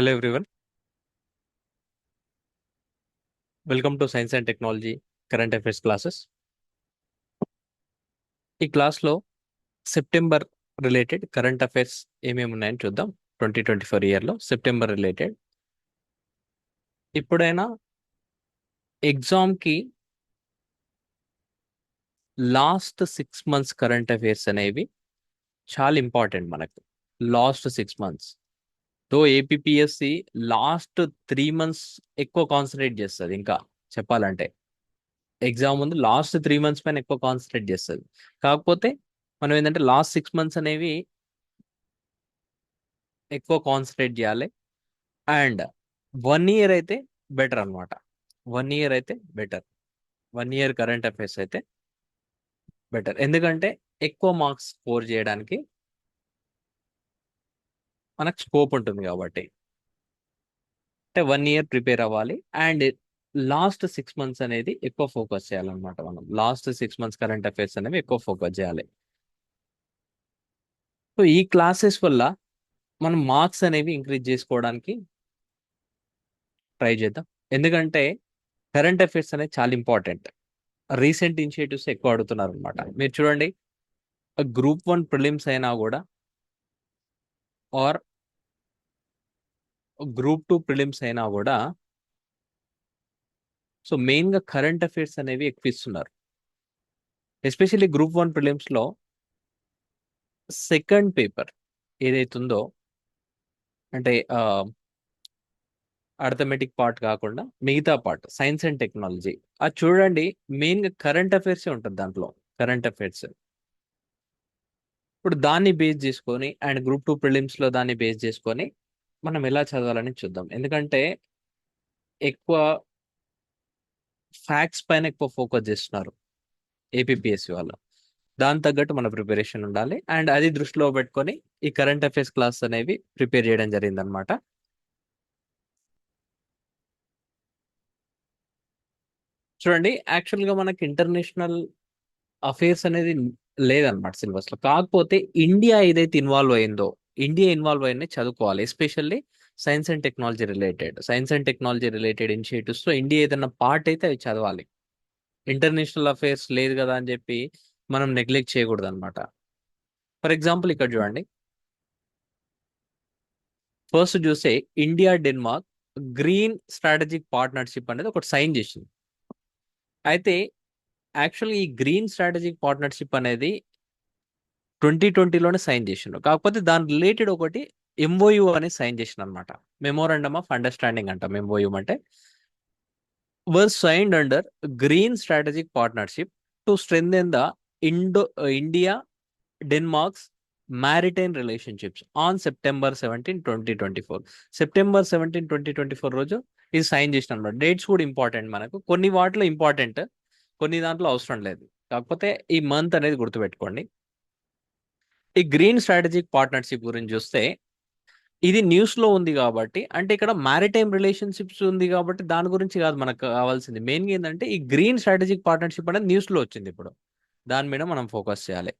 Hello everyone, welcome to Science and Technology Current Affairs classes. ఈ క్లాస్లో September related current affairs ఏమేమి ఉన్నాయని చూద్దాం. 2024 ఇయర్లో సెప్టెంబర్ రిలేటెడ్. ఇప్పుడైనా ఎగ్జామ్కి లాస్ట్ 6 months కరెంట్ అఫైర్స్ అనేవి చాలా ఇంపార్టెంట్ మనకు. లాస్ట్ 6 months తో ఏపీపీఎస్సి లాస్ట్ 3 months ఎక్కువ కాన్సన్ట్రేట్ చేస్తుంది. ఇంకా చెప్పాలంటే ఎగ్జామ్ ముందు లాస్ట్ 3 months పైన ఎక్కువ కాన్సన్ట్రేట్ చేస్తుంది. కాకపోతే మనం ఏంటంటే లాస్ట్ 6 months అనేవి ఎక్కువ కాన్సన్ట్రేట్ చేయాలి. అండ్ 1 year అయితే బెటర్ అనమాట. 1 year అయితే బెటర్. 1 year కరెంట్ అఫైర్స్ అయితే బెటర్. ఎందుకంటే ఎక్కువ మార్క్స్ స్కోర్ చేయడానికి మనకు స్కోప్ ఉంటుంది కాబట్టి. అంటే 1 year ప్రిపేర్ అవ్వాలి. అండ్ లాస్ట్ 6 months అనేది ఎక్కువ ఫోకస్ చేయాలన్నమాట. మనం లాస్ట్ 6 months కరెంట్ అఫైర్స్ అనేవి ఎక్కువ ఫోకస్ చేయాలి. సో ఈ క్లాసెస్ వల్ల మనం మార్క్స్ అనేవి ఇంక్రీజ్ చేసుకోవడానికి ట్రై చేద్దాం. ఎందుకంటే కరెంట్ అఫైర్స్ అనేది చాలా ఇంపార్టెంట్. రీసెంట్ ఇనిషియేటివ్స్ ఎక్కువ అడుగుతున్నారు అనమాట. మీరు చూడండి, గ్రూప్ 1 ప్రిలిమ్స్ అయినా కూడా ఆర్ గ్రూప్ 2 ప్రిలిమ్స్ అయినా కూడా సో మెయిన్గా కరెంట్ అఫైర్స్ అనేవి ఎక్కువ ఇస్తున్నారు. ఎస్పెషల్లీ గ్రూప్ 1 ప్రిలిమ్స్లో సెకండ్ పేపర్ ఏదైతుందో, అంటే అర్థమెటిక్ పార్ట్ కాకుండా మిగతా పార్ట్ సైన్స్ అండ్ టెక్నాలజీ, అది చూడండి మెయిన్గా కరెంట్ అఫైర్సే ఉంటుంది దాంట్లో. కరెంట్ అఫైర్స్ ఇప్పుడు దాన్ని బేస్ చేసుకొని అండ్ గ్రూప్ 2 ప్రిలిమ్స్లో దాన్ని బేస్ చేసుకొని మనం ఎలా చదవాలని చూద్దాం. ఎందుకంటే ఎక్కువ ఫ్యాక్ట్స్ పైన ఎక్కువ ఫోకస్ చేస్తున్నారు ఏపీపీఎస్సీ వాళ్ళు. దాని తగ్గట్టు మన ప్రిపరేషన్ ఉండాలి. అండ్ అది దృష్టిలో పెట్టుకొని ఈ కరెంట్ అఫైర్స్ క్లాస్ అనేవి ప్రిపేర్ చేయడం జరిగింది అనమాట. చూడండి, యాక్చువల్గా మనకి ఇంటర్నేషనల్ అఫైర్స్ అనేది లేదనమాట సిలబస్లో. కాకపోతే ఇండియా ఏదైతే ఇన్వాల్వ్ అయిందో, ఇండియా ఇన్వాల్వ్ అయింది చదువుకోవాలి. Especially science and technology related ఇనిషియేటివ్స్లో ఇండియా ఏదైనా పార్ట్ అయితే అవి చదవాలి. ఇంటర్నేషనల్ అఫైర్స్ లేదు కదా అని చెప్పి మనం నెగ్లెక్ట్ చేయకూడదు అనమాట. ఫర్ ఎగ్జాంపుల్ ఇక్కడ చూడండి, ఫస్ట్ చూస్తే India Denmark green strategic partnership అనేది ఒకటి సైన్ చేసింది. అయితే యాక్చువల్గా ఈ గ్రీన్ స్ట్రాటజిక్ పార్ట్నర్షిప్ అనేది 2020లోనే సైన్ చేసిండ్రు. కాకపోతే దాని రిలేటెడ్ ఒకటి ఎంఓయు అనేది సైన్ చేసిన అనమాట. మెమోరాండమ్ ఆఫ్ అండర్స్టాండింగ్ అంటాం ఎంఓయు అంటే. was signed under Green Strategic Partnership to strengthen the India-Denmark's maritime relationships on September 17, 2024. September 17, 2024 రోజు ఇది సైన్ చేసిన అనమాట. డేట్స్ కూడా ఇంపార్టెంట్ మనకు. కొన్ని వాటిలో ఇంపార్టెంట్, కొన్ని దాంట్లో అవసరం లేదు. కాకపోతే ఈ మంత్ అనేది గుర్తుపెట్టుకోండి. ఈ గ్రీన్ స్ట్రాటజిక్ పార్ట్నర్షిప్ గురించి చూస్తే ఇది న్యూస్ లో ఉంది కాబట్టి, అంటే ఇక్కడ మారిటైమ్ రిలేషన్షిప్స్ ఉంది కాబట్టి దాని గురించి కాదు మనకు కావాల్సింది. మెయిన్గా ఏంటంటే ఈ గ్రీన్ స్ట్రాటజిక్ పార్ట్నర్షిప్ అనేది న్యూస్ లో వచ్చింది. ఇప్పుడు దాని మీద మనం ఫోకస్ చేయాలి.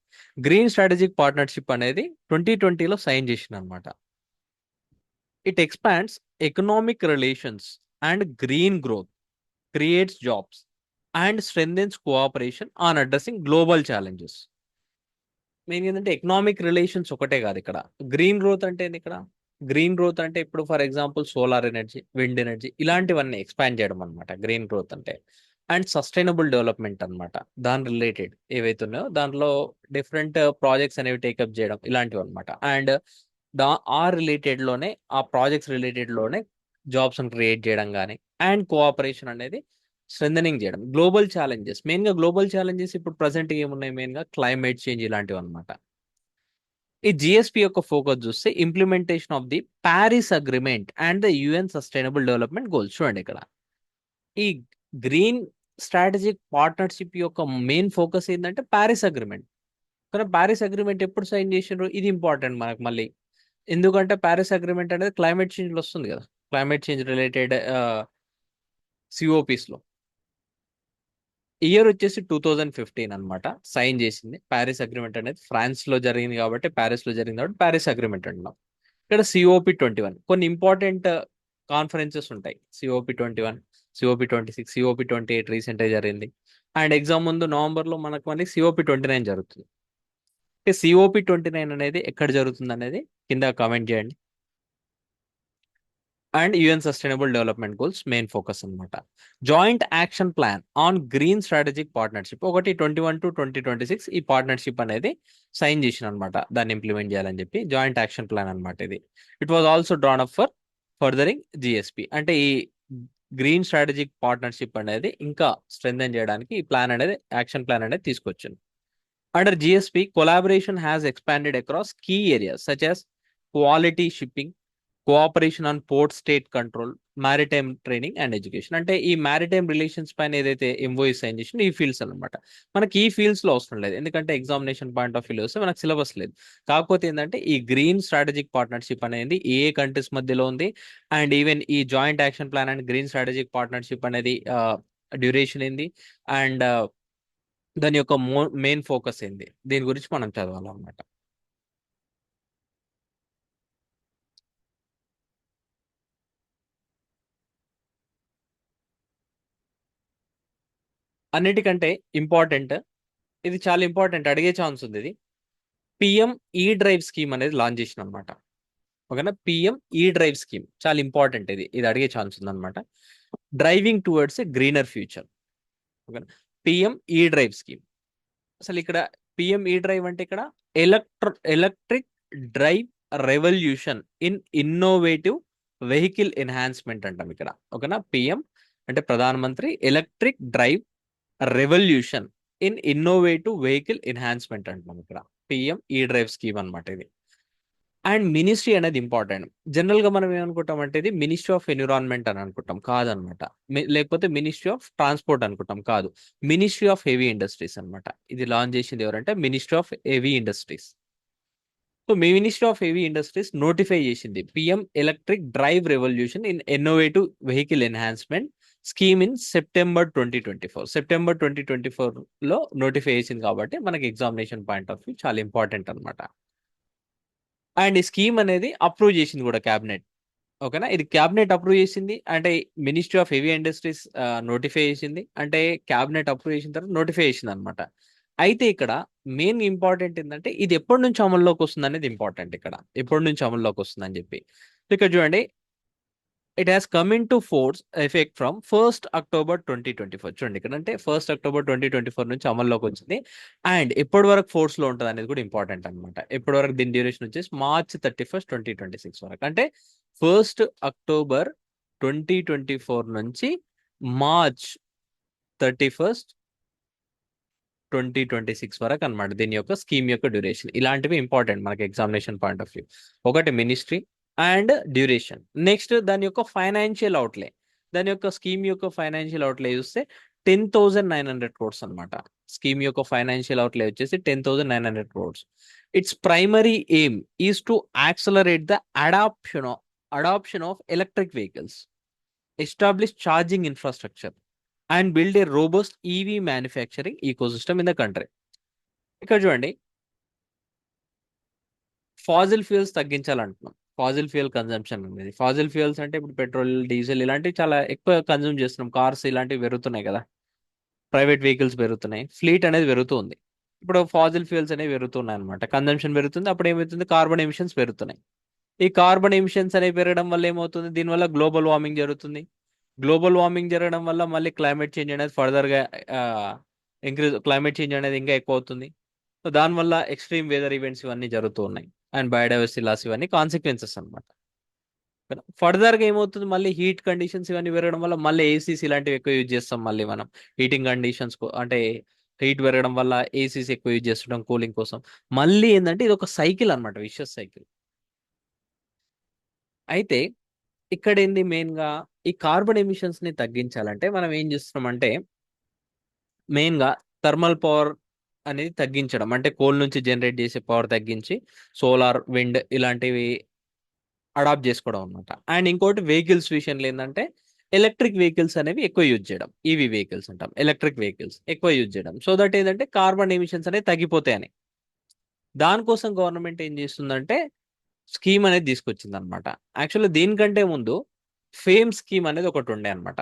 గ్రీన్ స్ట్రాటజిక్ పార్ట్నర్షిప్ అనేది 2020లో సైన్ చేసింది అనమాట. It expands economic relations and green growth, creates jobs and strengthens cooperation on addressing global challenges. Main ఏంటంటే ఎకనామిక్ రిలేషన్స్ ఒకటే కాదు, ఇక్కడ గ్రీన్ గ్రోత్ అంటే ఏంది? ఇక్కడ గ్రీన్ గ్రోత్ అంటే ఇప్పుడు for example solar energy, wind energy ఇలాంటివన్నీ ఎక్స్పాండ్ చేయడం అనమాట గ్రీన్ గ్రోత్ అంటే. అండ్ సస్టైనబుల్ డెవలప్మెంట్ అనమాట. దాని రిలేటెడ్ ఏవైతే ఉన్నాయో దాంట్లో డిఫరెంట్ ప్రాజెక్ట్స్ అనేవి టేకప్ చేయడం ఇలాంటివి అనమాట. అండ్ ఆ రిలేటెడ్ లోనే, ఆ ప్రాజెక్ట్స్ రిలేటెడ్ లోనే జాబ్స్ క్రియేట్ చేయడం కానీ అండ్ కోఆపరేషన్ అనేది స్ట్రెంథనింగ్ చేయడం. గ్లోబల్ ఛాలెంజెస్, మెయిన్గా గ్లోబల్ ఛాలెంజెస్ ఇప్పుడు ప్రజెంట్ ఏమున్నాయి? మెయిన్గా క్లైమేట్ చేంజ్ ఇలాంటివి అనమాట. ఈ జిఎస్పి యొక్క ఫోకస్ చూస్తే implementation of the Paris agreement and the UN sustainable development goals. చూడండి, ఇక్కడ ఈ గ్రీన్ స్ట్రాటజిక్ పార్ట్నర్షిప్ యొక్క మెయిన్ ఫోకస్ ఏంటంటే ప్యారిస్ అగ్రిమెంట్. కానీ ప్యారిస్ అగ్రిమెంట్ ఎప్పుడు సైన్ చేసిండ్రు? ఇది ఇంపార్టెంట్ మనకు మళ్ళీ. ఎందుకంటే ప్యారిస్ అగ్రిమెంట్ అనేది క్లైమేట్ చేంజ్ లో వస్తుంది కదా, క్లైమేట్ చేంజ్ రిలేటెడ్ సిఓపిస్ లో. ఇయర్ వచ్చేసి 2015 అనమాట సైన్ చేసింది. ప్యారిస్ అగ్రిమెంట్ అనేది ఫ్రాన్స్ లో జరిగింది కాబట్టి, ప్యారిస్ లో జరిగింది కాబట్టి ప్యారిస్ అగ్రిమెంట్ అంటున్నాం. ఇక్కడ COP21 కొన్ని ఇంపార్టెంట్ కాన్ఫరెన్సెస్ ఉంటాయి. COP21, COP26, COP28 రీసెంట్ గా జరిగింది. అండ్ ఎగ్జామ్ ముందు నవంబర్ లో మనకు మళ్ళీ COP29 జరుగుతుంది. COP29 అనేది ఎక్కడ జరుగుతుంది అనేది కింద కామెంట్ చేయండి. And UN sustainable development goals main focus అనమాట. Joint action plan on green strategic partnership 2021 to 2026 ఈ పార్ట్నర్షిప్ అనేది సైన్ చేసిన అనమాట. దాన్ని ఇంప్లిమెంట్ చేయాలని చెప్పి జాయింట్ యాక్షన్ ప్లాన్ అనమాట ఇది. It was also drawn up for furthering GSP. అంటే ఈ గ్రీన్ స్ట్రాటజిక్ పార్ట్నర్షిప్ అనేది ఇంకా స్ట్రెంథెన్ చేయడానికి ఈ ప్లాన్ అనేది యాక్షన్ ప్లాన్ అనేది తీసుకొచ్చింది. Under GSP, collaboration has expanded across key areas such as quality shipping, cooperation on port state control, maritime training and education. అంటే ఈ మారిటైమ్ రిలేషన్స్ పైన ఏదైతే MOU సైన్ చేసిన ఈ ఫీల్డ్స్ అనమాట. మనకి ఈ ఫీల్డ్స్ లో అవసరం లేదు, ఎందుకంటే ఎగ్జామినేషన్ పాయింట్ ఆఫ్ వ్యూ వస్తే మనకు సిలబస్ లేదు. కాకపోతే ఏంటంటే ఈ గ్రీన్ స్ట్రాటజిక్ పార్ట్నర్షిప్ అనేది ఏ కంట్రీస్ మధ్యలో ఉంది, అండ్ ఈవెన్ ఈ joint action plan and green strategic partnership అనేది డ్యూరేషన్ ఏంది, అండ్ దాని యొక్క మెయిన్ ఫోకస్ ఏంది, దీని గురించి మనం చదవాలన్నమాట. అన్నిటికంటే ఇంపార్టెంట్, ఇది చాలా ఇంపార్టెంట్, అడిగే ఛాన్స్ ఉంది ఇది. PM E-డ్రైవ్ స్కీమ్ అనేది లాంచ్ చేసిన అనమాట. ఓకేనా, PM E-డ్రైవ్ స్కీమ్ చాలా ఇంపార్టెంట్, ఇది ఇది అడిగే ఛాన్స్ ఉంది అనమాట. Driving towards a greener future. ఓకేనా, PM E-డ్రైవ్ స్కీమ్. అసలు ఇక్కడ PM E-డ్రైవ్ అంటే ఇక్కడ electric drive revolution in innovative vehicle enhancement అంటాం ఇక్కడ. ఓకేనా, PM అంటే ప్రధానమంత్రి electric drive revolution in innovative vehicle enhancement అంటాం ఇక్కడ. PM E-డ్రైవ్ స్కీమ్ అనమాట ఇది. అండ్ మినిస్ట్రీ అనేది ఇంపార్టెంట్. జనరల్ గా మనం ఏమనుకుంటాం అంటే ఇది మినిస్ట్రీ ఆఫ్ ఎన్విరాన్మెంట్ అని అనుకుంటాం, కాదనమాట. లేకపోతే మినిస్ట్రీ ఆఫ్ ట్రాన్స్పోర్ట్ అనుకుంటాం, కాదు. మినిస్ట్రీ ఆఫ్ హెవీ ఇండస్ట్రీస్ అనమాట. ఇది లాంచ్ చేసింది ఎవరంటే ministry of heavy industries. So ministry of heavy industries notify చేసింది PM electric drive revolution in innovative vehicle enhancement scheme in September 2024. September 2024 లో నోటిఫై చేసింది కాబట్టి మనకి ఎగ్జామినేషన్ పాయింట్ ఆఫ్ వ్యూ చాలా ఇంపార్టెంట్ అనమాట. అండ్ ఈ స్కీమ్ అనేది అప్రూవ్ చేసింది కూడా క్యాబినెట్. ఓకేనా, ఇది క్యాబినెట్ అప్రూవ్ చేసింది అంటే ministry of heavy industries notify చేసింది అంటే క్యాబినెట్ అప్రూవ్ చేసిన తర్వాత నోటిఫై చేసింది అనమాట. అయితే ఇక్కడ మెయిన్ ఇంపార్టెంట్ ఏంటంటే ఇది ఎప్పటి నుంచి అమల్లోకి వస్తుంది అనేది ఇంపార్టెంట్. ఇక్కడ ఎప్పటి నుంచి అమల్లోకి వస్తుంది అని చెప్పి ఇక్కడ చూడండి, it has come in to force effect from 1st October 2024. చూడండి ఇక్కడ అంటే 1st October 2024 నుంచి అమల్లోకి వచ్చింది. అండ్ ఎప్పటి వరకు ఫోర్స్ లో ఉంటుంది అనేది కూడా ఇంపార్టెంట్ అనమాట. ఎప్పటి వరకు దీని డ్యూరేషన్ వచ్చేసి March 31st, 2026 వరకు. అంటే 1st October 2024 నుంచి March 31st, 2026 వరకు అనమాట దీని యొక్క స్కీమ్ యొక్క డ్యూరేషన్. ఇలాంటివి ఇంపార్టెంట్ మనకి ఎగ్జామినేషన్ పాయింట్ ఆఫ్ వ్యూ. ఒకటి మినిస్ట్రీ అండ్ డ్యూరేషన్. నెక్స్ట్ దాని యొక్క ఫైనాన్షియల్ అవుట్లే. దాని యొక్క స్కీమ్ యొక్క ఫైనాన్షియల్ అవుట్లే చూస్తే 10,900 crores అనమాట. స్కీమ్ యొక్క ఫైనాన్షియల్ అవుట్లే వచ్చేసి 10,900 crores. Its primary aim is to accelerate the adoption of electric vehicles, establish charging infrastructure and build a robust EV manufacturing ecosystem in the country. ఇక్కడ చూడండి, fossil fuels తగ్గించాలంటున్నాం. Fossil fuel consumption అనేది, fossil fuels అంటే ఇప్పుడు petrol, diesel ఇలాంటివి చాలా ఎక్కువ consume చేస్తున్నాం. కార్స్ ఇలాంటివి పెరుగుతున్నాయి కదా, ప్రైవేట్ వెహికల్స్ పెరుగుతున్నాయి, ఫ్లీట్ అనేది పెరుగుతుంది. ఇప్పుడు ఫాజిల్ ఫ్యూయల్స్ అనేవి పెరుగుతున్నాయి అనమాట, కన్జంప్షన్ పెరుగుతుంది. అప్పుడు ఏమవుతుంది, కార్బన్ ఎమిషన్స్ పెరుగుతున్నాయి. ఈ కార్బన్ ఎమిషన్స్ అనేవి పెరగడం వల్ల ఏమవుతుంది, దీనివల్ల గ్లోబల్ వార్మింగ్ జరుగుతుంది. గ్లోబల్ వార్మింగ్ జరగడం వల్ల మళ్ళీ క్లైమేట్ చేంజ్ అనేది ఫర్దర్గా క్లైమేట్ చేంజ్ అనేది ఇంకా ఎక్కువ అవుతుంది. సో దానివల్ల ఎక్స్ట్రీమ్ వెదర్ ఈవెంట్స్ ఇవన్నీ జరుగుతూ ఉన్నాయి. అండ్ బయోడైవర్సిటీ లాస్ ఇవన్నీ కాన్సిక్వెన్సెస్ అనమాట. ఫర్దర్గా ఏమవుతుంది, మళ్ళీ హీట్ కండిషన్స్ ఇవన్నీ పెరగడం వల్ల మళ్ళీ ఏసీస్ ఇలాంటివి ఎక్కువ యూజ్ చేస్తాం. మళ్ళీ మనం హీటింగ్ కండిషన్స్ అంటే హీట్ పెరగడం వల్ల ఏసీస్ ఎక్కువ యూజ్ చేస్తుంటాం కూలింగ్ కోసం. మళ్ళీ ఏంటంటే ఇది ఒక సైకిల్ అనమాట, విషస్ సైకిల్. అయితే ఇక్కడ ఏంది మెయిన్ గా, ఈ కార్బన్ ఎమిషన్స్ ని తగ్గించాలంటే మనం ఏం చేస్తున్నామంటే మెయిన్ గా థర్మల్ పవర్ అనేది తగ్గించడం, అంటే కోల్ నుంచి జనరేట్ చేసే పవర్ తగ్గించి సోలార్, విండ్ ఇలాంటివి అడాప్ట్ చేసుకోవడం అనమాట. అండ్ ఇంకోటి వెహికల్స్ విషయంలో ఏంటంటే ఎలక్ట్రిక్ వెహికల్స్ అనేవి ఎక్కువ యూజ్ చేయడం. EV వెహికల్స్ అంటాం, ఎలక్ట్రిక్ వెహికల్స్ ఎక్కువ యూజ్ చేయడం. సో దట్ ఏంటంటే కార్బన్ ఎమిషన్స్ అనేవి తగ్గిపోతాయని. దానికోసం గవర్నమెంట్ ఏం చేస్తుందంటే స్కీమ్ అనేది తీసుకొచ్చింది అనమాట. యాక్చువల్లీ దీనికంటే ముందు ఫేమ్ స్కీమ్ అనేది ఒకటి ఉండే అనమాట.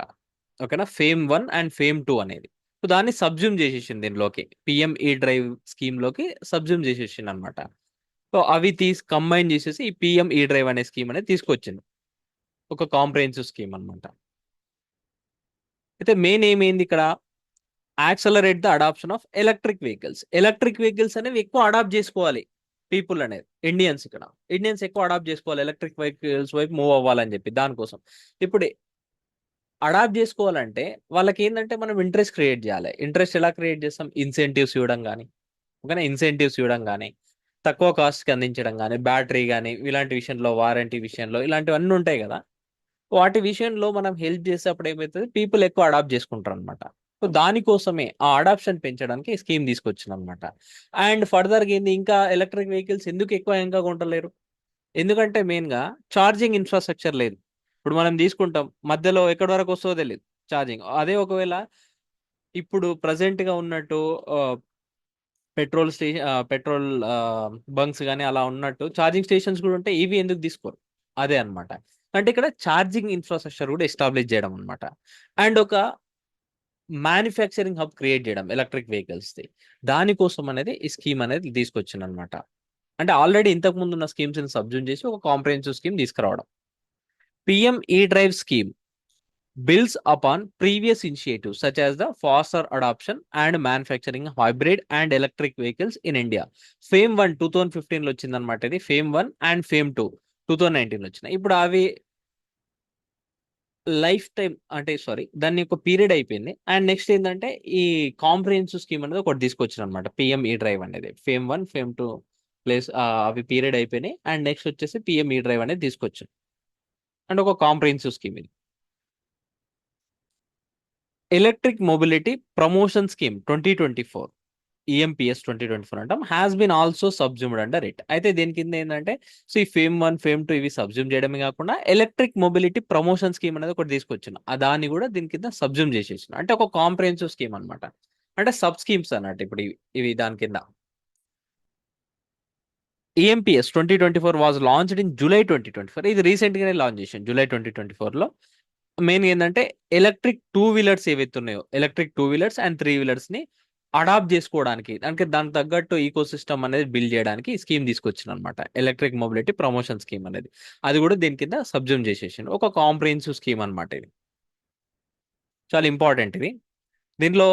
ఓకేనా, ఫేమ్ 1 అండ్ ఫేమ్ 2 అనేది. సో దాన్ని సబ్జ్యూమ్ చేసేసింది దీనిలోకి, పిఎం ఈ డ్రైవ్ స్కీమ్ లోకి సబ్జ్యూమ్ చేసేసింది అనమాట. సో అవి కంబైన్ చేసేసి ఈ పిఎం ఈ డ్రైవ్ అనే స్కీమ్ అనేది తీసుకొచ్చింది, ఒక కాంప్రహెన్సివ్ స్కీమ్ అనమాట. అయితే మెయిన్ ఏమైంది ఇక్కడ, accelerate the adoption of electric vehicles. Electric vehicles అనేవి ఎక్కువ అడాప్ట్ చేసుకోవాలి పీపుల్ అనేది, ఇండియన్స్ ఇక్కడ ఇండియన్స్ ఎక్కువ అడాప్ట్ చేసుకోవాలి, ఎలక్ట్రిక్ వెహికల్స్ వైపు మూవ్ అవ్వాలని చెప్పి. దానికోసం ఇప్పుడు అడాప్ట్ చేసుకోవాలంటే వాళ్ళకి ఏంటంటే మనం ఇంట్రెస్ట్ క్రియేట్ చేయాలి. ఇంట్రెస్ట్ ఎలా క్రియేట్ చేస్తాం, ఇన్సెంటివ్స్ ఇవ్వడం కానీ, ఓకేనా, ఇన్సెంటివ్స్ ఇవ్వడం కానీ, తక్కువ కాస్ట్కి అందించడం కానీ, బ్యాటరీ కానీ ఇలాంటి విషయంలో, వారంటీ విషయంలో ఇలాంటివన్నీ ఉంటాయి కదా. వాటి విషయంలో మనం హెల్ప్ చేసేటప్పుడు ఏమవుతుంది, పీపుల్ ఎక్కువ అడాప్ట్ చేసుకుంటారు అనమాట. సో దానికోసమే ఆ అడాప్షన్ పెంచడానికి స్కీమ్ తీసుకొచ్చింది అనమాట. అండ్ ఫర్దర్గా ఏంది, ఇంకా ఎలక్ట్రిక్ వెహికల్స్ ఎందుకు ఎక్కువ ఇంకా కొంటలేరు, ఎందుకంటే మెయిన్గా ఛార్జింగ్ ఇన్ఫ్రాస్ట్రక్చర్ లేదు. ఇప్పుడు మనం తీసుకుంటాం, మధ్యలో ఎక్కడి వరకు వస్తుందో తెలియదు ఛార్జింగ్. అదే ఒకవేళ ఇప్పుడు ప్రజెంట్గా ఉన్నట్టు పెట్రోల్ స్టేషన్, పెట్రోల్ బంక్స్ కానీ అలా ఉన్నట్టు ఛార్జింగ్ స్టేషన్స్ కూడా ఉంటే ఇవి ఎందుకు తీసుకోరు, అదే అన్నమాట. అంటే ఇక్కడ ఛార్జింగ్ ఇన్ఫ్రాస్ట్రక్చర్ కూడా ఎస్టాబ్లిష్ చేయడం అనమాట. అండ్ ఒక మ్యానుఫ్యాక్చరింగ్ హబ్ క్రియేట్ చేయడం ఎలక్ట్రిక్ వెహికల్స్ ది, దానికోసం అనేది ఈ స్కీమ్ అనేది తీసుకొచ్చింది అనమాట. అంటే ఆల్రెడీ ఇంతకు ముందు ఉన్న స్కీమ్స్ ని సబ్జూమ్ చేసి ఒక కాంప్రహెన్సివ్ స్కీమ్ తీసుకురావడం. PM E drive scheme builds upon previous initiatives such as the faster adoption and manufacturing hybrid and electric vehicles in India. Fame 1 2015 లో వచ్చిందనమాట. ఇది ఫేమ్ 1 అండ్ ఫేమ్ 2 2019 లో వచ్చినాయి. ఇప్పుడు అవి లైఫ్ టైం అంటే సారీ దాన్ని ఒక పీరియడ్ అయిపోయింది. అండ్ నెక్స్ట్ ఏంటంటే ఈ కాంప్రహెన్సివ్ స్కీమ్ అనేది ఒకటి తీసుకొచ్చిన అనమాట, పిఎం ఈ డ్రైవ్ అనేది. ఫేమ్ 1 ఫేమ్ 2 ప్లేస్ అవి పీరియడ్ అయిపోయినాయి. అండ్ నెక్స్ట్ వచ్చేసి పిఎం ఈ డ్రైవ్ అనేది తీసుకొచ్చాను. అండ్ ఒక కాంప్రహెన్సివ్ స్కీమ్ ఇది. Electric mobility promotion scheme 2024, EMPS 2024 అంటాం, has been also subsumed under it. అయితే దీని కింద ఏంటంటే, సో ఈ ఫేమ్ 1 ఫేమ్ 2 ఇవి సబ్జ్యూమ్ చేయడమే కాకుండా ఎలక్ట్రిక్ మొబిలిటీ ప్రమోషన్ స్కీమ్ అనేది ఒకటి తీసుకొచ్చిన, దాన్ని కూడా దీని కింద సబ్జ్యూమ్ చేసేసిన. అంటే ఒక కాంప్రహెన్సివ్ స్కీమ్ అనమాట. అంటే సబ్ స్కీమ్స్ అన్నట్టు ఇప్పుడు ఇవి దాని కింద. ఈఎంపిఎస్ 2024 వాజ్ లాంచ్డ్ ఇన్ జూలై 2024. ఇది రీసెంట్ గానే లాంచ్ చేశాను జూలై 2024 లో. మెయిన్ ఏంటంటే ఎలక్ట్రిక్ టూ వీలర్స్ ఏవైతే ఉన్నాయో, electric two wheelers and three wheelers ని అడాప్ట్ చేసుకోవడానికి, దానికి తగ్గట్టు ఈకో సిస్టమ్ అనేది బిల్డ్ చేయడానికి ఈ స్కీమ్ తీసుకొచ్చిన అనమాట, ఎలక్ట్రిక్ మొబిలిటీ ప్రమోషన్ స్కీమ్ అనేది. అది కూడా దీని కింద సబ్జూమ్ చేసేసింది, ఒక కాంప్రహెన్సివ్ స్కీమ్ అనమాట ఇది. చాలా ఇంపార్టెంట్ ఇది. దీనిలో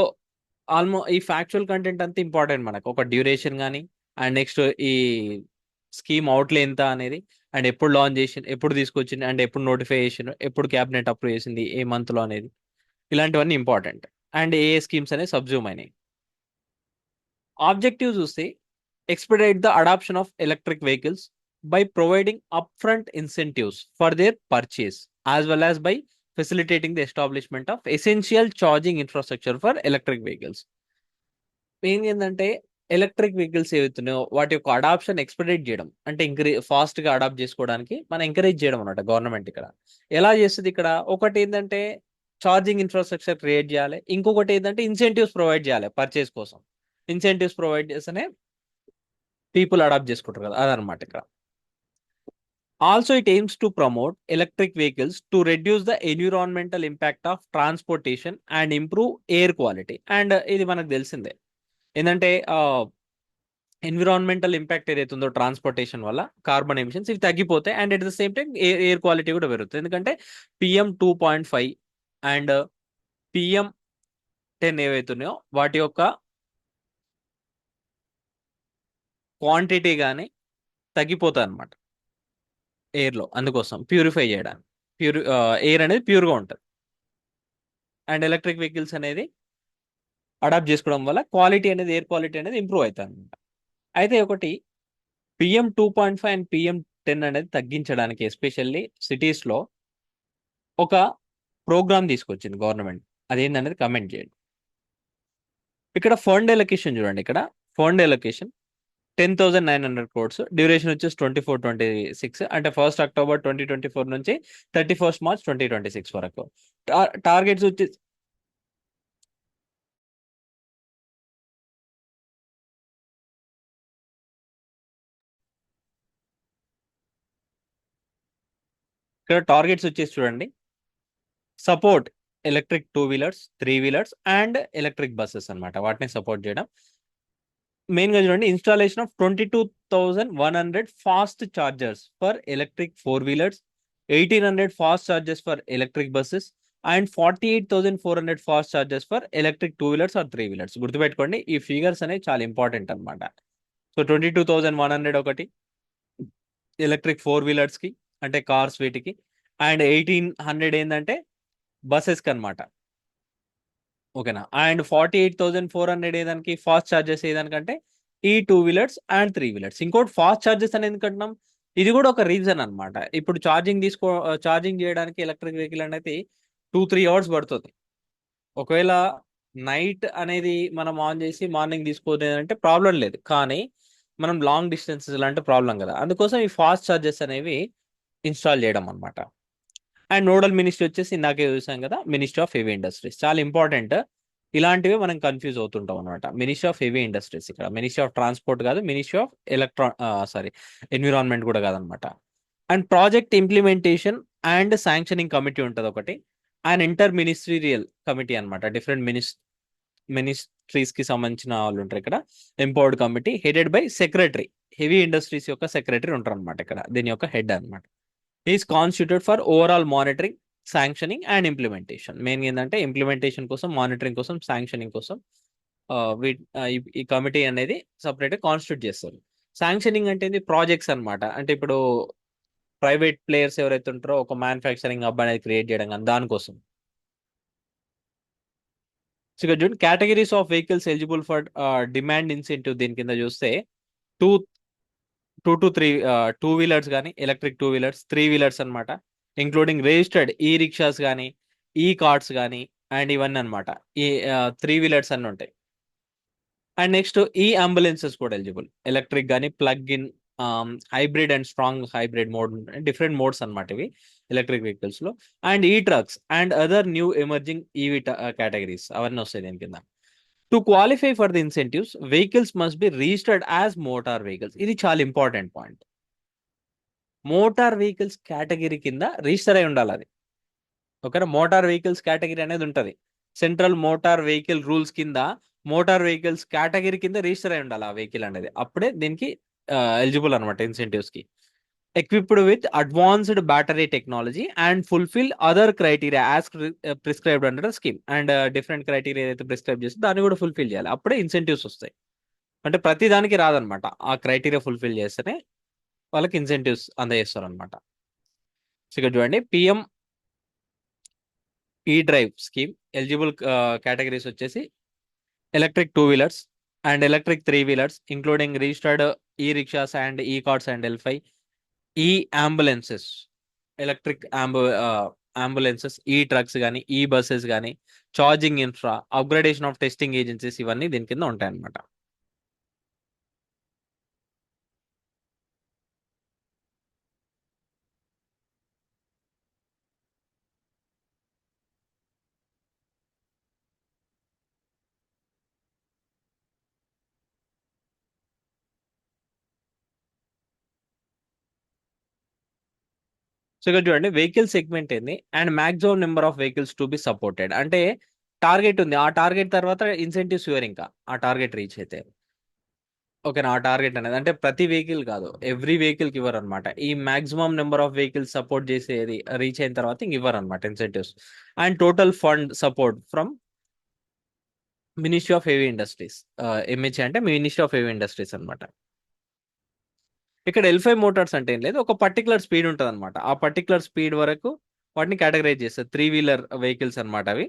ఈ ఫ్యాక్చువల్ కంటెంట్ అంతా ఇంపార్టెంట్ మనకు, ఒక డ్యూరేషన్ కానీ, అండ్ నెక్స్ట్ ఈ స్కీమ్ అవుట్లే ఎంత అనేది, అండ్ ఎప్పుడు లాంచ్ చేసి, ఎప్పుడు తీసుకొచ్చింది, అండ్ ఎప్పుడు నోటిఫై చేసింది, ఎప్పుడు క్యాబినెట్ అప్రూవ్ చేసింది, ఏ మంత్ లో అనేది, ఇలాంటివన్నీ ఇంపార్టెంట్. అండ్ ఏ స్కీమ్స్ అనేవి సబ్జూమ్ అయినాయి. ఆబ్జెక్టివ్ చూస్తే, expedite the adoption of electric vehicles by providing up front incentives for their purchase as well as by facilitating the establishment of essential charging infrastructure for electric vehicles. Main ఏంటంటే electric vehicles ఏవైతున్నాయో వాటి యొక్క adoption expedite చేయడం, అంటే fast గా adapt చేసుకోవడానికి మనం encourage చేయడం అనమాట గవర్నమెంట్ ఇక్కడ. ఎలా చేస్తుంది ఇక్కడ, ఒకటి ఏంటంటే ఛార్జింగ్ ఇన్ఫ్రాస్ట్రక్చర్ క్రియేట్ చేయాలి, ఇంకొకటి ఏంటంటే ఇన్సెంటివ్స్ ప్రొవైడ్ చేయాలి పర్చేస్ కోసం. ఇన్సెంటివ్స్ ప్రొవైడ్ చేస్తేనే పీపుల్ అడాప్ట్ చేసుకుంటారు కదా, అదనమాట ఇక్కడ. Also it AIIMS to promote electric vehicles to reduce the environmental impact of transportation and improve air quality. And ఇది మనకు తెలిసిందే ఏంటంటే ఎన్విరాన్మెంటల్ ఇంపాక్ట్ ఏదైతే ఉందో ట్రాన్స్పోర్టేషన్ వల్ల, కార్బన్ ఎమిషన్స్ ఇవి తగ్గిపోతాయి. And at the same time air quality కూడా పెరుగుతుంది. ఎందుకంటే PM 2.5 అండ్ PM 10 ఏవైతున్నాయో వాటి యొక్క క్వాంటిటీ కానీ తగ్గిపోతాయి అనమాట ఎయిర్లో. అందుకోసం ప్యూరిఫై చేయడానికి, ఎయిర్ అనేది ప్యూర్గా ఉంటుంది. అండ్ ఎలక్ట్రిక్ వెహికల్స్ అనేది అడాప్ట్ చేసుకోవడం వల్ల క్వాలిటీ అనేది, ఎయిర్ క్వాలిటీ అనేది ఇంప్రూవ్ అవుతుంది అనమాట. అయితే ఒకటి PM 2.5 అండ్ PM 10 అనేది తగ్గించడానికి ఎస్పెషల్లీ సిటీస్లో ఒక ప్రోగ్రామ్ తీసుకొచ్చింది గవర్నమెంట్. అదేంటనేది కమెంట్ చేయండి. ఇక్కడ ఫండ్ ఎలొకేషన్ చూడండి, ఇక్కడ ఫండ్ ఎలొకేషన్ 10,900 crores, డ్యూరేషన్ వచ్చేసి 24-26, అంటే 1 October 2024 నుంచి 31 March 2026 వరకు. టార్గెట్స్ వచ్చి ఇక్కడ టార్గెట్స్ వచ్చేసి చూడండి, support electric 2 wheelers, 3 wheelers and electric buses అనమాట, వాటిని సపోర్ట్ చేయడం. మెయిన్ గా చూడండి, installation of 22,100 fast chargers for electric 4 wheelers, 1,800 fast charges for electric buses and 48,400 fast charges for electric 2 wheelers or 3 wheelers. గుర్తుపెట్టుకోండి, ఈ ఫిగర్స్ అనేవి చాలా ఇంపార్టెంట్ అనమాట. సో 22,100 ఒకటి ఎలక్ట్రిక్ 4 వీలర్స్ కి, అంటే కార్స్ వీటికి, అండ్ 1,800 ఏంటంటే బస్సెస్ కి అనమాట. ఓకేనా. అండ్ 48,400 ఏదానికి ఫాస్ట్ చార్జెస్ ఏదానికంటే ఈ 2 వీలర్స్ అండ్ 3 వీలర్స్. ఇంకోటి ఫాస్ట్ చార్జెస్ అనేది ఎందుకంటున్నాం, ఇది కూడా ఒక రీజన్ అనమాట. ఇప్పుడు ఛార్జింగ్ చేయడానికి ఎలక్ట్రిక్ వెహికల్ అనేది 2-3 అవర్స్ పడుతుంది. ఒకవేళ నైట్ అనేది మనం ఆన్ చేసి మార్నింగ్ తీసుకోలేదంటే ప్రాబ్లం లేదు, కానీ మనం లాంగ్ డిస్టెన్సెస్ అంటే ప్రాబ్లం కదా, అందుకోసం ఈ ఫాస్ట్ చార్జెస్ అనేవి ఇన్స్టాల్ చేయడం అనమాట. అండ్ నోడల్ మినిస్ట్రీ వచ్చేసి ఇందాకే చూసాం కదా, మినిస్ట్రీ ఆఫ్ హెవీ ఇండస్ట్రీస్. చాలా ఇంపార్టెంట్, ఇలాంటివి మనం కన్ఫ్యూజ్ అవుతుంటాం అనమాట. మినిస్ట్రీ ఆఫ్ హెవీ ఇండస్ట్రీస్, ఇక్కడ మినిస్ట్రీ ఆఫ్ ట్రాన్స్పోర్ట్ కాదు, మినిస్ట్రీ ఆఫ్ సారీ ఎన్విరాన్మెంట్ కూడా కాదనమాట. And project implementation and sanctioning committee ఉంటుంది ఒకటి, అండ్ ఇంటర్ మినిస్ట్రీరియల్ కమిటీ అనమాట. డిఫరెంట్ మినిస్ట్రీస్ కి సంబంధించిన వాళ్ళు ఉంటారు ఇక్కడ. Empowered committee headed by secretary, heavy industries యొక్క సెక్రటరీ ఉంటారు అనమాట ఇక్కడ, దీని యొక్క హెడ్ అనమాట. Is constituted for overall monitoring, sanctioning and implementation. Main ఏంటంటే ఇంప్లిమెంటేషన్ కోసం, మానిటరింగ్ కోసం, శాంక్షనింగ్ కోసం ఈ కమిటీ అనేది సపరేట్ కాన్స్టిట్యూట్ చేస్తారు. శాంక్షనింగ్ అంటే ప్రాజెక్ట్స్ అనమాట. అంటే ఇప్పుడు ప్రైవేట్ ప్లేయర్స్ ఎవరైతే ఉంటారో ఒక మ్యానుఫ్యాక్చరింగ్ హబ్ అనేది క్రియేట్ చేయడం కానీ దానికోసం. సో ఇక్కడ చూడండి, categories of vehicles eligible for demand incentive, దీని కింద చూస్తే టూ 2 to 3 2 వీలర్స్ కానీ, ఎలక్ట్రిక్ 2 వీలర్స్, 3 వీలర్స్ అనమాట, ఇంక్లూడింగ్ రిజిస్టర్డ్ ఈ రిక్షాస్ కానీ, ఈ కార్డ్స్ కానీ, అండ్ ఇవన్నీ అనమాట. ఈ 3 వీలర్స్ అన్నీ ఉంటాయి. అండ్ నెక్స్ట్ ఈ అంబులెన్సెస్ కూడా ఎలిజిబుల్, ఎలక్ట్రిక్ కానీ, plug in, hybrid and strong hybrid mode, different modes అనమాట ఇవి ఎలక్ట్రిక్ వెహికల్స్ లో. అండ్ ఈ trucks and other new emerging EV categories అవన్నీ వస్తాయి దీని కింద. To qualify for the incentives, vehicles must be registered as motor vehicles. ఇది చాలా important point. Motor vehicles category కింద రిజిస్టర్ అయి ఉండాలి అది. ఓకేనా. మోటార్ వెహికల్స్ కేటగిరీ అనేది ఉంటుంది, సెంట్రల్ మోటార్ వెహికల్ రూల్స్ కింద మోటార్ వెహికల్స్ కేటగిరీ కింద రిజిస్టర్ అయి ఉండాలి ఆ వెహికల్ అనేది, అప్పుడే దీనికి ఎలిజిబుల్ అనమాట ఇన్సెంటివ్స్ కి. Equipped with advanced battery technology and fulfil other criteria as prescribed under scheme. And different criteria ఏదైతే ప్రిస్క్రైబ్ చేస్తే దాన్ని కూడా ఫుల్ఫిల్ చేయాలి, అప్పుడే ఇన్సెంటివ్స్ వస్తాయి. అంటే ప్రతి దానికి రాదనమాట, ఆ క్రైటీరియా ఫుల్ఫిల్ చేస్తేనే వాళ్ళకి ఇన్సెంటివ్స్ అందజేస్తారు అనమాట. సో ఇక్కడ చూడండి, PM E drive scheme eligible categories వచ్చేసి electric 2 wheelers and electric 3 wheelers, including registered ఈ రిక్షాస్ అండ్ ఈ కార్డ్స్ అండ్ L5, ఈ అంబులెన్సెస్, ఎలక్ట్రిక్ అంబులెన్సెస్, ఈ ట్రక్స్ కానీ, ఈ బస్సెస్ కానీ, charging infra, upgradation of testing agencies, ఇవన్నీ దీని కింద ఉంటాయన్నమాట. సో ఇక్కడ చూడండి, వెహికల్ సెగ్మెంట్ ఏంది and maximum number of vehicles to be supported. అంటే టార్గెట్ ఉంది, ఆ టార్గెట్ తర్వాత ఇన్సెంటివ్స్ ఇవ్వరు ఇంకా, ఆ టార్గెట్ రీచ్ అయితే. ఓకేనా. ఆ టార్గెట్ అనేది అంటే ప్రతి వెహికల్ కాదు, ఎవ్రీ వెహికల్ కి ఇవ్వరు అనమాట. ఈ maximum number of vehicles support చేసేది రీచ్ అయిన తర్వాత ఇంక ఇవ్వరు అనమాట incentives. And total fund support from Ministry of heavy industries, MHA అంటే మినిస్ట్రీ ఆఫ్ హెవీ ఇండస్ట్రీస్ అనమాట. ఇక్కడ L5 మోటార్స్ అంటే ఏం లేదు, ఒక పర్టికులర్ స్పీడ్ ఉంటుంది అనమాట, ఆ పర్టికులర్ స్పీడ్ వరకు వాటిని కేటగరైజ్ చేస్తారు. 3 వీలర్ వెహికల్స్ అనమాట అవి.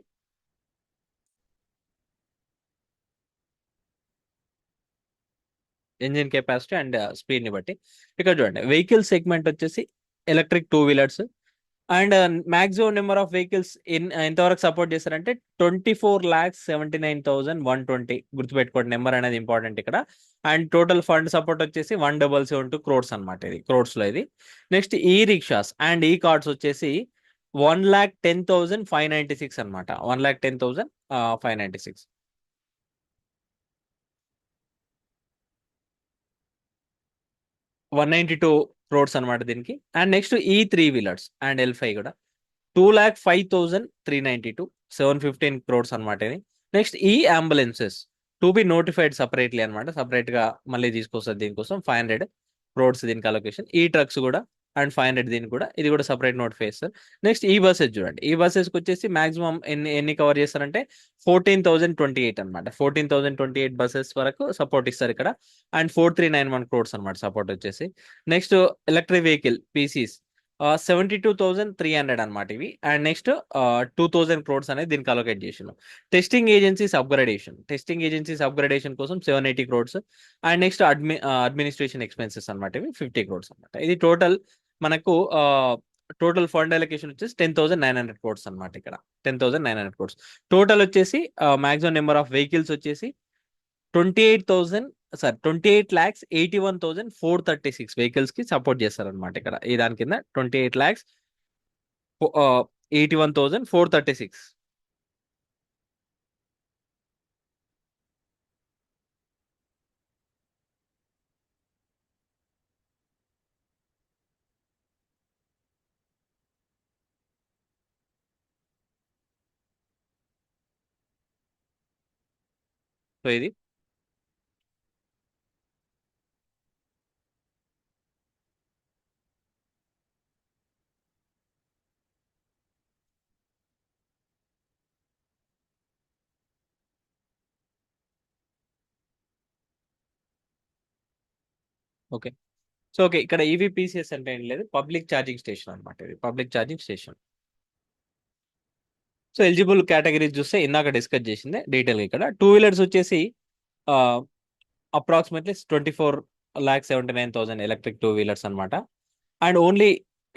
ఇంజిన్ కెపాసిటీ అండ్ స్పీడ్ ని బట్టి. ఇక్కడ చూడండి, వెహికల్ సెగ్మెంట్ వచ్చేసి electric 2 wheelers and maximum number of vehicles ఎంతవరకు సపోర్ట్ చేస్తారంటే 24,79,120. గుర్తుపెట్టుకోండి, నెంబర్ అనేది ఇంపార్టెంట్ ఇక్కడ. అండ్ టోటల్ ఫండ్ సపోర్ట్ వచ్చేసి 1,772 crores అనమాట, ఇది క్రోడ్స్ లో ఇది. నెక్స్ట్ ఈ రిక్షాస్ అండ్ ఈ కార్డ్స్ వచ్చేసి 1,10,596 అనమాట, 1,10,596. 192 క్రోడ్స్ అనమాట దీనికి. అండ్ నెక్స్ట్ ఈ 3 వీలర్స్ అండ్ L5 కూడా 2,05,392 715 crores అనమాట ఇది. నెక్స్ట్ ఈ ambulances to be notified separately అనమాట, సపరేట్ గా మళ్ళీ తీసుకొస్తారు దీనికోసం 500 crores దీనికి అలొకేషన్. ఈ ట్రక్స్ కూడా అండ్ 500 దీనికి కూడా, ఇది కూడా సపరేట్ నోటిఫై చేస్తారు. నెక్స్ట్ ఈ బస్సెస్ చూడండి, ఈ బస్సెస్కి వచ్చేసి మాక్సిమం ఎన్ని కవర్ చేస్తారంటే 14,028 అనమాట. 14,028 బస్సెస్ వరకు సపోర్ట్ ఇస్తారు ఇక్కడ. అండ్ 4,391 crores అనమాట సపోర్ట్ వచ్చేసి. నెక్స్ట్ ఎలక్ట్రిక్ వెహికల్ పీసీస్ 72,300 అనమాట ఇవి. అండ్ నెక్స్ట్ 2,000 crores అనేది దీనికి అలొకేట్ చేసిన. టెస్టింగ్ ఏజెన్సీస్ అప్గ్రేడేషన్ కోసం 780 crores. And next administration expenses అనమాట ఇవి 50 crores అనమాట. ఇది మనకు టోటల్ ఫండ్ అలొకేషన్ వచ్చేసి 10,900 crores అనమాట ఇక్కడ. 10,900 crores టోటల్ వచ్చేసి మాక్సిమం నెంబర్ ఆఫ్ వెహికల్స్ వచ్చేసి 28,81,436 వెహికల్స్ కి సపోర్ట్ చేస్తారనమాట ఇక్కడ. ఈ దాని కింద 28,81,436. సో ఇది ఓకే. సో ఓకే, ఇక్కడ ఈవీపీసీఎస్ అంటే ఏం లేదు, పబ్లిక్ ఛార్జింగ్ స్టేషన్ అనమాట ఇది. Public charging station. So eligible categories చూస్తే ఇందాక డిస్కస్ చేసిందే డీటెయిల్ ఇక్కడ. 2 వీలర్స్ వచ్చేసి అప్రాక్సిమేట్లీ 24,79,000 ఎలక్ట్రిక్ 2 వీలర్స్ అనమాట. And only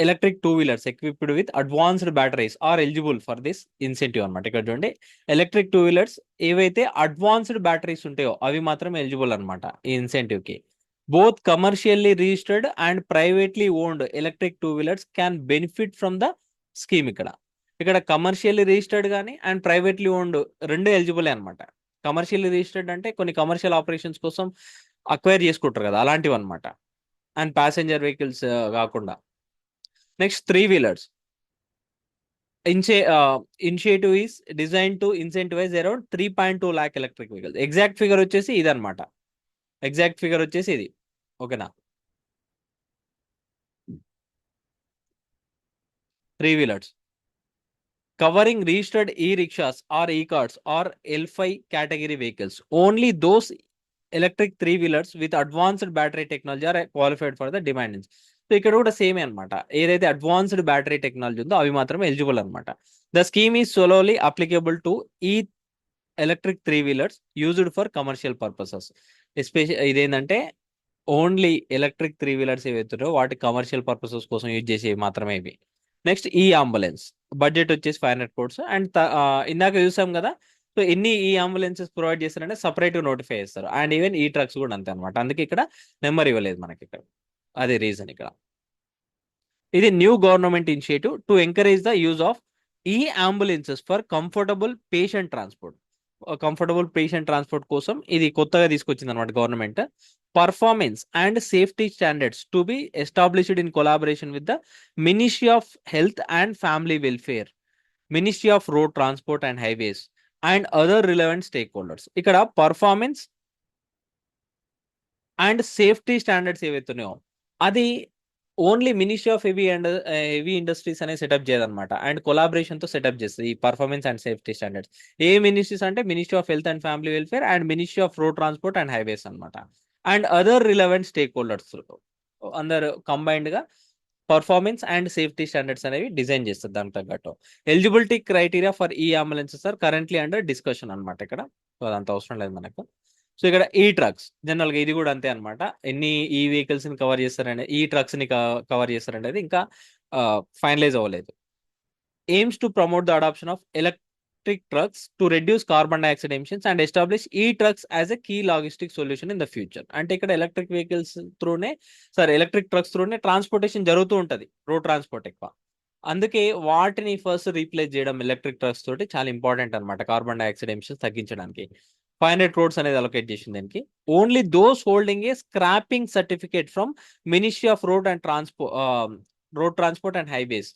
electric 2 wheelers equipped with advanced batteries are eligible for this incentive అనమాట. ఇక్కడ చూడండి, ఎలక్ట్రిక్ 2 వీలర్స్ ఏవైతే అడ్వాన్స్డ్ బ్యాటరీస్ ఉంటాయో అవి మాత్రం ఎలిజిబుల్ అనమాట ఈ ఇన్సెంటివ్ కి. Both commercially registered and privately owned electric 2 wheelers can benefit from the scheme. ఇక్కడ కమర్షియల్లీ రిజిస్టర్డ్ కానీ అండ్ ప్రైవేట్లీ ఓన్డ్ రెండు ఎలిజిబుల్ అనమాట. కమర్షియల్లీ రిజిస్టర్డ్ అంటే కొన్ని కమర్షియల్ ఆపరేషన్స్ కోసం అక్వైర్ చేసుకుంటారు కదా, అలాంటివి అనమాట. అండ్ ప్యాసింజర్ వెహికల్స్ కాకుండా. Next 3 wheelers initiative is design to incentivise around 3.2 lakh electric vehicles. Exact figure వచ్చేసి ఇది అనమాట. ఎగ్జాక్ట్ ఫిగర్ వచ్చేసి ఇది. ఓకేనా, 3 wheelers covering registered e-rickshaws or e-carts or L5 category vehicles. Only those electric 3 wheelers with advanced battery technology are qualified for the demand. So ఇక్కడ కూడా సేమే అనమాట. ఏదైతే అడ్వాన్స్డ్ బ్యాటరీ టెక్నాలజీ ఉందో అవి మాత్రమే ఎలిజిబుల్ అనమాట. The scheme is solely applicable to e electric 3 wheelers used for commercial purposes. ఇదేంటంటే ఓన్లీ ఎలక్ట్రిక్ 3 వీలర్స్ ఏవైతున్నాయో వాటి కమర్షియల్ పర్పసెస్ కోసం యూజ్ చేసేవి మాత్రమే ఇవి. నెక్స్ట్ ఈ అంబులెన్స్ బడ్జెట్ వచ్చేసి 500 crores. అండ్ ఇందాక చూసాం కదా, సో ఎన్ని ఈ అంబులెన్సెస్ ప్రొవైడ్ చేస్తారంటే సపరేట్ గా నోటిఫై చేస్తారు. అండ్ ఈవెన్ ఈ ట్రక్స్ కూడా అంతే అనమాట. అందుకే ఇక్కడ నెంబర్ ఇవ్వలేదు మనకి ఇక్కడ. అదే రీజన్ ఇక్కడ. ఇది new government initiative to encourage the use of e ambulances for comfortable patient transport కోసం ఇది కొత్తగా తీసుకొచ్చింది అనమాట government. Performance and safety standards to be established in collaboration with the ministry of health and family welfare, ministry of road transport and highways and other relevant stakeholders. ఇక్కడ performance and safety standards ఏవైతున్నాయో అది only ministry of heavy industries అనేది set up చేయదన్నమాట. And collaboration తో setup చేస్తుంది ఈ performance and safety standards. ఏ ministries అంటే ministry of health and family welfare and ministry of road transport and highways అనమాట. And other relevant stakeholders అందరు combined గా పర్ఫార్మెన్స్ అండ్ సేఫ్టీ స్టాండర్డ్స్ అనేవి design చేస్తారు దానికి తగ్గట్టు. Eligibility criteria for e ambulances are currently under discussion అనమాట ఇక్కడ. So అదంత అవసరం లేదు మనకు. సో ఇక్కడ ఈ ట్రక్స్ జనరల్ గా ఇది కూడా అంతే అనమాట. ఎన్ని ఈ వెహికల్స్ ని కవర్ చేస్తారంటే ఈ ట్రక్స్ ని కవర్ చేస్తారంటే ఇంకా ఫైనలైజ్ అవ్వలేదు. Aims to promote the adoption of electric trucks to reduce carbon dioxide emissions and establish e trucks as a key logistic solution in the future. అంటే ఇక్కడ ఎలక్ట్రిక్ ట్రక్స్ త్రూనే ట్రాన్స్పోర్టేషన్ జరుగుతూ ఉంటది, road transport ఎక్కువ. అందుకే వాటిని first replace చేయడం electric trucks తోటి చాలా ఇంపార్టెంట్ అనమాట కార్బన్ డైఆక్సైడ్ ఎమిషన్స్ తగ్గించడానికి. 500 crores అనేది అలొకేట్ చేసింది దానికి. Only those holding a scrapping certificate from Ministry of road transport and Highways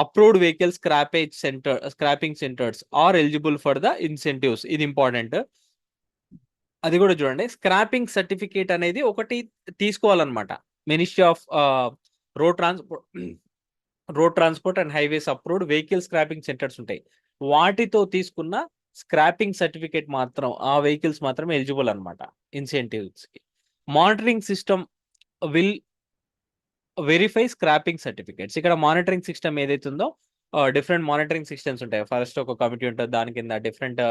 approved vehicle scrapping centres are eligible for the incentives. ఇది important. అది కూడా చూడండి, స్క్రాపింగ్ సర్టిఫికేట్ అనేది ఒకటి తీసుకోవాలన్నమాట. Ministry of road transport and Highways approved vehicle scrapping centres ఉంటాయి. వాటితో తీసుకున్న స్క్రాపింగ్ సర్టిఫికేట్ మాత్రం ఆ వెహికల్స్ మాత్రమే ఎలిజిబుల్ అనమాట ఇన్సెంటివ్స్ కి. Monitoring system will verify scrapping certificates. ఇక్కడ మానిటరింగ్ సిస్టమ్ ఏదైతే ఉందో డిఫరెంట్ మానిటరింగ్ సిస్టమ్స్ ఉంటాయి. ఫస్ట్ ఒక కమిటీ ఉంటుంది, దాని కింద డిఫరెంట్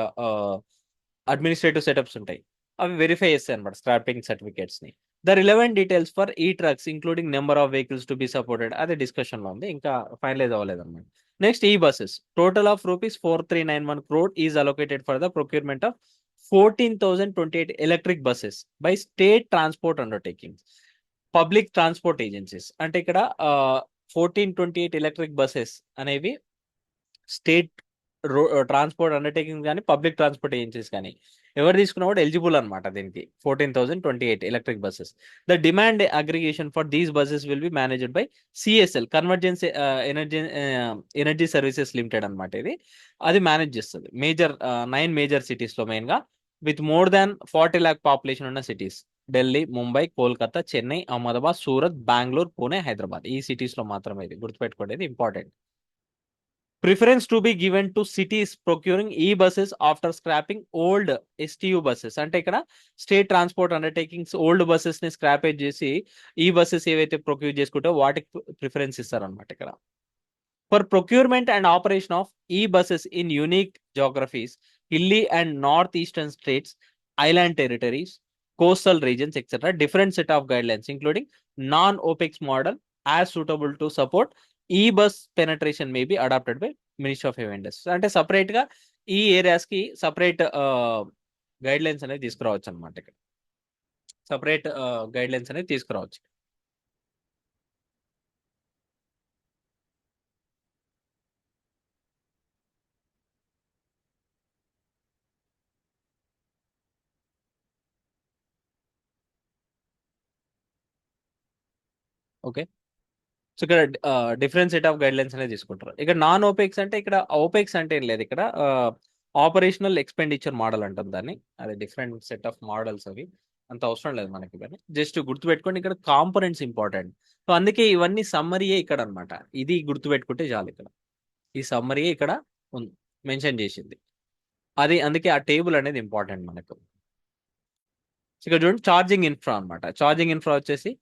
అడ్మినిస్ట్రేటివ్ సెటప్స్ ఉంటాయి. అవి వెరిఫై చేస్తాయి అనమాట స్క్రాపింగ్ సర్టిఫికేట్స్ ని. ద రిలవెంట్ డీటెయిల్స్ ఫర్ ఈ trucks including number of vehicles to be supported, అదే డిస్కషన్ లో ఉంది, ఇంకా ఫైనలైజ్ అవ్వలేదు అనమాట. నెక్స్ట్ ఈ buses total of ₹4391 crore is allocated for the procurement of 14,028 electric buses by state transport undertakings, public transport agencies. అంటే ఇక్కడ 1428 ఎలక్ట్రిక్ బస్సెస్ అనేవి స్టేట్ ట్రాన్స్పోర్ట్ అండర్టేకింగ్ కానీ పబ్లిక్ ట్రాన్స్పోర్ట్ ఏజెన్సీస్ కానీ ఎవరు తీసుకున్నా కూడా ఎలిజిబుల్ అనమాట దీనికి. 14,028 electric buses. The demand aggregation for these buses will be managed by CSL, convergence energy services limited అనమాట. ఇది అది మేనేజ్ చేస్తుంది 9 మేజర్ సిటీస్ లో, మెయిన్ గా with more than 40 lakh population ఉన్న సిటీస్. ఢిల్లీ, ముంబై, కోల్కతా, చెన్నై, అహ్మదాబాద్, సూరత్, బెంగళూరు, పూణే, హైదరాబాద్. ఈ సిటీస్ లో మాత్రమే, ఇది గుర్తుపెట్టుకోండి, important. Preference to be given to cities procuring e-buses after scrapping old STU buses. అంటే ఇక్కడ state transport undertakings old buses ని స్క్రాపేజ్ చేసి ఈ బస్సెస్ ఏవైతే ప్రొక్యూర్ చేసుకుంటే వాటికి ప్రిఫరెన్స్ ఇస్తారనమాట ఇక్కడ. For procurement and operation of e-buses in unique geographies, hilly and northeastern states, island territories, coastal regions, etc., different set of guidelines, including non-OPEX model as suitable to support e-bus penetration may be adopted by Ministry of Heavy Industries. అంటే separate గా ఈ areas కి separate guide lines అనేది తీసుకురావచ్చు అనమాట. ఇక్కడ separate guide lines అనేది తీసుకురావచ్చు. ఓకే, సో ఇక్కడ different set of guide lines అనేది తీసుకుంటారు. ఇక్కడ నాన్ ఓపెక్స్ అంటే, ఇక్కడ ఓపెక్స్ అంటే ఏం లేదు, ఇక్కడ ఆపరేషనల్ ఎక్స్పెండిచర్ మోడల్ అంటుంది దాన్ని. అది డిఫరెంట్ సెట్ ఆఫ్ మోడల్స్, అవి అంత అవసరం లేదు మనకి, కానీ జస్ట్ గుర్తుపెట్టుకోండి ఇక్కడ కాంపోనెంట్స్ ఇంపార్టెంట్. సో అందుకే ఇవన్నీ సమ్మరీయే ఇక్కడ అనమాట. ఇది గుర్తుపెట్టుకుంటే చాలు. ఇక్కడ ఈ సమ్మరీయే ఇక్కడ మెన్షన్ చేసింది, అది అందుకే ఆ టేబుల్ అనేది ఇంపార్టెంట్ మనకు. ఇక్కడ చూడండి ఛార్జింగ్ ఇన్ఫ్రా అనమాట. ఛార్జింగ్ ఇన్ఫ్రా వచ్చేసి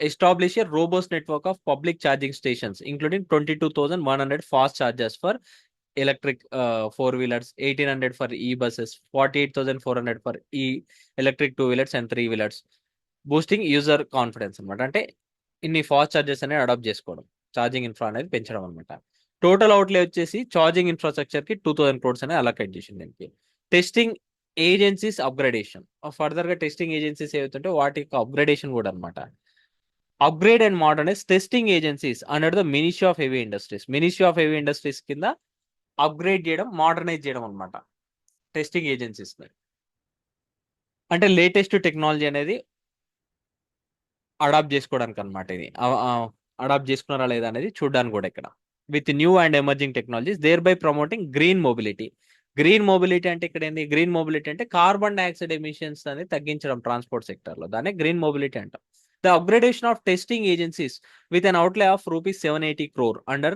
establish a robust network of public charging stations, including 22,100 fast chargers for electric four-wheelers, 1,800 for e-buses, 48,400 for electric two-wheelers and three-wheelers, boosting user confidence అనమాట. అంటే ఇన్ని ఫాస్ట్ చార్జెస్ అనేది adapt చేసుకోవడం, charging infra అనేది పెంచడం అనమాట. Total అవుట్లే వచ్చేసి ఛార్జింగ్ ఇన్ఫ్రాస్ట్రక్చర్ కి 2,000 crores అనేది అలొకేట్ చేసింది దీనికి. టెస్టింగ్ ఏజెన్సీస్ అప్గ్రేడేషన్, ఫర్దర్ గా టెస్టింగ్ ఏజెన్సీస్ ఏవైతుంటే వాటి అప్గ్రేడేషన్ కూడా అనమాట. Upgrade and modernise testing agencies under the ministry of heavy industries. Ministry of heavy industries కింద అప్గ్రేడ్ చేయడం, మోడర్నైజ్ చేయడం అనమాట టెస్టింగ్ ఏజెన్సీస్. అంటే లేటెస్ట్ టెక్నాలజీ అనేది అడాప్ట్ చేసుకోవడానికి అనమాట. ఇది అడాప్ట్ చేసుకున్నారా లేదా అనేది చూడడానికి కూడా ఇక్కడ. With new and emerging technologies there by promoting green mobility. Green mobility అంటే ఇక్కడ ఏంది, గ్రీన్ మొబిలిటీ అంటే కార్బన్ డైఆక్సైడ్ ఎమిషన్స్ అనేది తగ్గించడం ట్రాన్స్పోర్ట్ సెక్టర్ లో, దాన్ని గ్రీన్ మొబిలిటీ అంటాం. The upgradation of testing agencies with an outlay of ₹780 crore under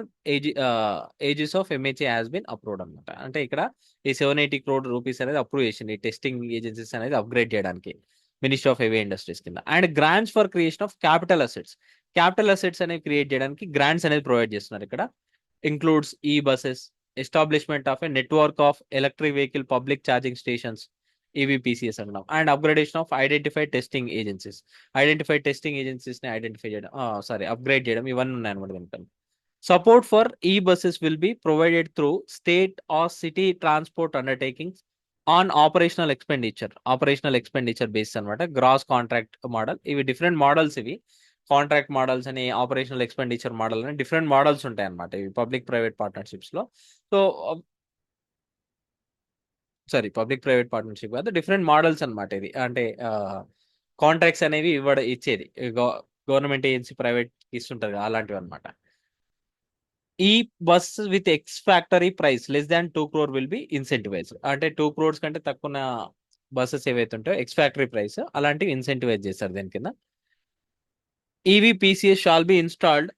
aegis of MHA has been approved అనమాట. అంటే ఇక్కడ ఈ 780 crore రూపీస్ అనేది అప్రూవ్ చేసింది ఈ టెస్టింగ్ ఏజెన్సీస్ అనేది అప్గ్రేడ్ చేయడానికి మినిస్ట్రీ ఆఫ్ హెవీ ఇండస్ట్రీస్ కింద. And grants for creation of capital assets అనేవి క్రియేట్ చేయడానికి గ్రాంట్స్ అనేది ప్రొవైడ్ చేస్తున్నారు. ఇక్కడ includes e buses, establishment of a network of electric vehicle public charging stations, EVPCS అంటున్నాం. And upgradation of identified testing agencies ని identify చేయడం, upgrade చేయడం, ఇవన్నీ ఉన్నాయన్నమాట దీంట్లో. Support for e buses will be provided through state or city transport undertakings on operational expenditure base అనమాట. Gross contract model, ఇవి different models. ఇవి కాంట్రాక్ట్ మోడల్స్ అని, ఆపరేషనల్ ఎక్స్పెండిచర్ మోడల్ అని డిఫరెంట్ మోడల్స్ ఉంటాయి అనమాట ఇవి పబ్లిక్ ప్రైవేట్ పార్ట్నర్షిప్స్ లో. So sorry public private partnership కాదు, డిఫరెంట్ మోడల్స్ అన్నమాట ఇది. అంటే కాంట్రాక్ట్స్ అనేవి ఇచ్చేది గవర్నమెంట్ ఏజెన్సీ ప్రైవేట్ ఇస్తుంటారు కదా, అలాంటివి అనమాట. ఈ bus with X factory price less than 2 crore will be incentivise. అంటే 2 crores కంటే తక్కువ బస్సెస్ ఏవైతే ఉంటాయో ఎక్స్ ఫ్యాక్టరీ ప్రైస్ అలాంటివి ఇన్సెంటివైజ్ చేస్తారు దీని కింద. EV PCS shall be installed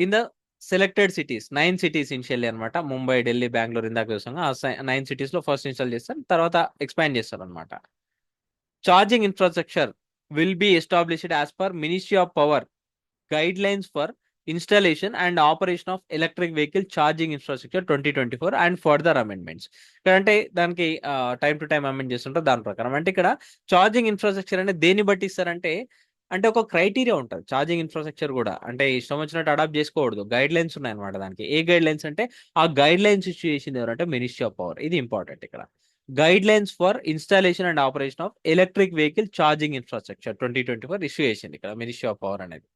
in the selected cities, 9 cities initially అనమాట. ముంబై, ఢిల్లీ, బెంగళూరు ఇందాక చూసాం. ఆ 9 cities లో ఫస్ట్ ఇన్స్టాల్ చేస్తారు, తర్వాత ఎక్స్పాండ్ చేస్తారు అనమాట. Charging infrastructure will be established as per ministry of power guide lines for installation and operation of electric vehicle charging infrastructure 2024 and further amendments. ఇక్కడ అంటే దానికి టైం టు టైం అమెండ్ చేస్తుంటారు దాని ప్రకారం. అంటే ఇక్కడ ఛార్జింగ్ ఇన్ఫ్రాస్ట్రక్చర్ అనేది దేన్ని బట్టి ఇస్తారంటే, అంటే ఒక క్రైటీరియా ఉంటుంది ఛార్జింగ్ ఇన్ఫ్రాస్ట్రక్చర్ కూడా. అంటే ఇష్టం వచ్చినట్టు అడాప్ట్ చేసుకోకూడదు, గైడ్ లైన్స్ ఉన్నాయన్నమాట దానికి. ఏ గైడ్ లైన్స్ అంటే ఆ గైడ్ లైన్స్ ఇష్యూ చేసింది ఎవరంటే మినిస్ట్రీ ఆఫ్ పవర్. ఇది ఇంపార్టెంట్ ఇక్కడ. Guide lines for installation and operation of electric vehicle charging infrastructure 2024 issue చేసింది ఇక్కడ మినిస్ట్రీ ఆఫ్ పవర్ అనేది.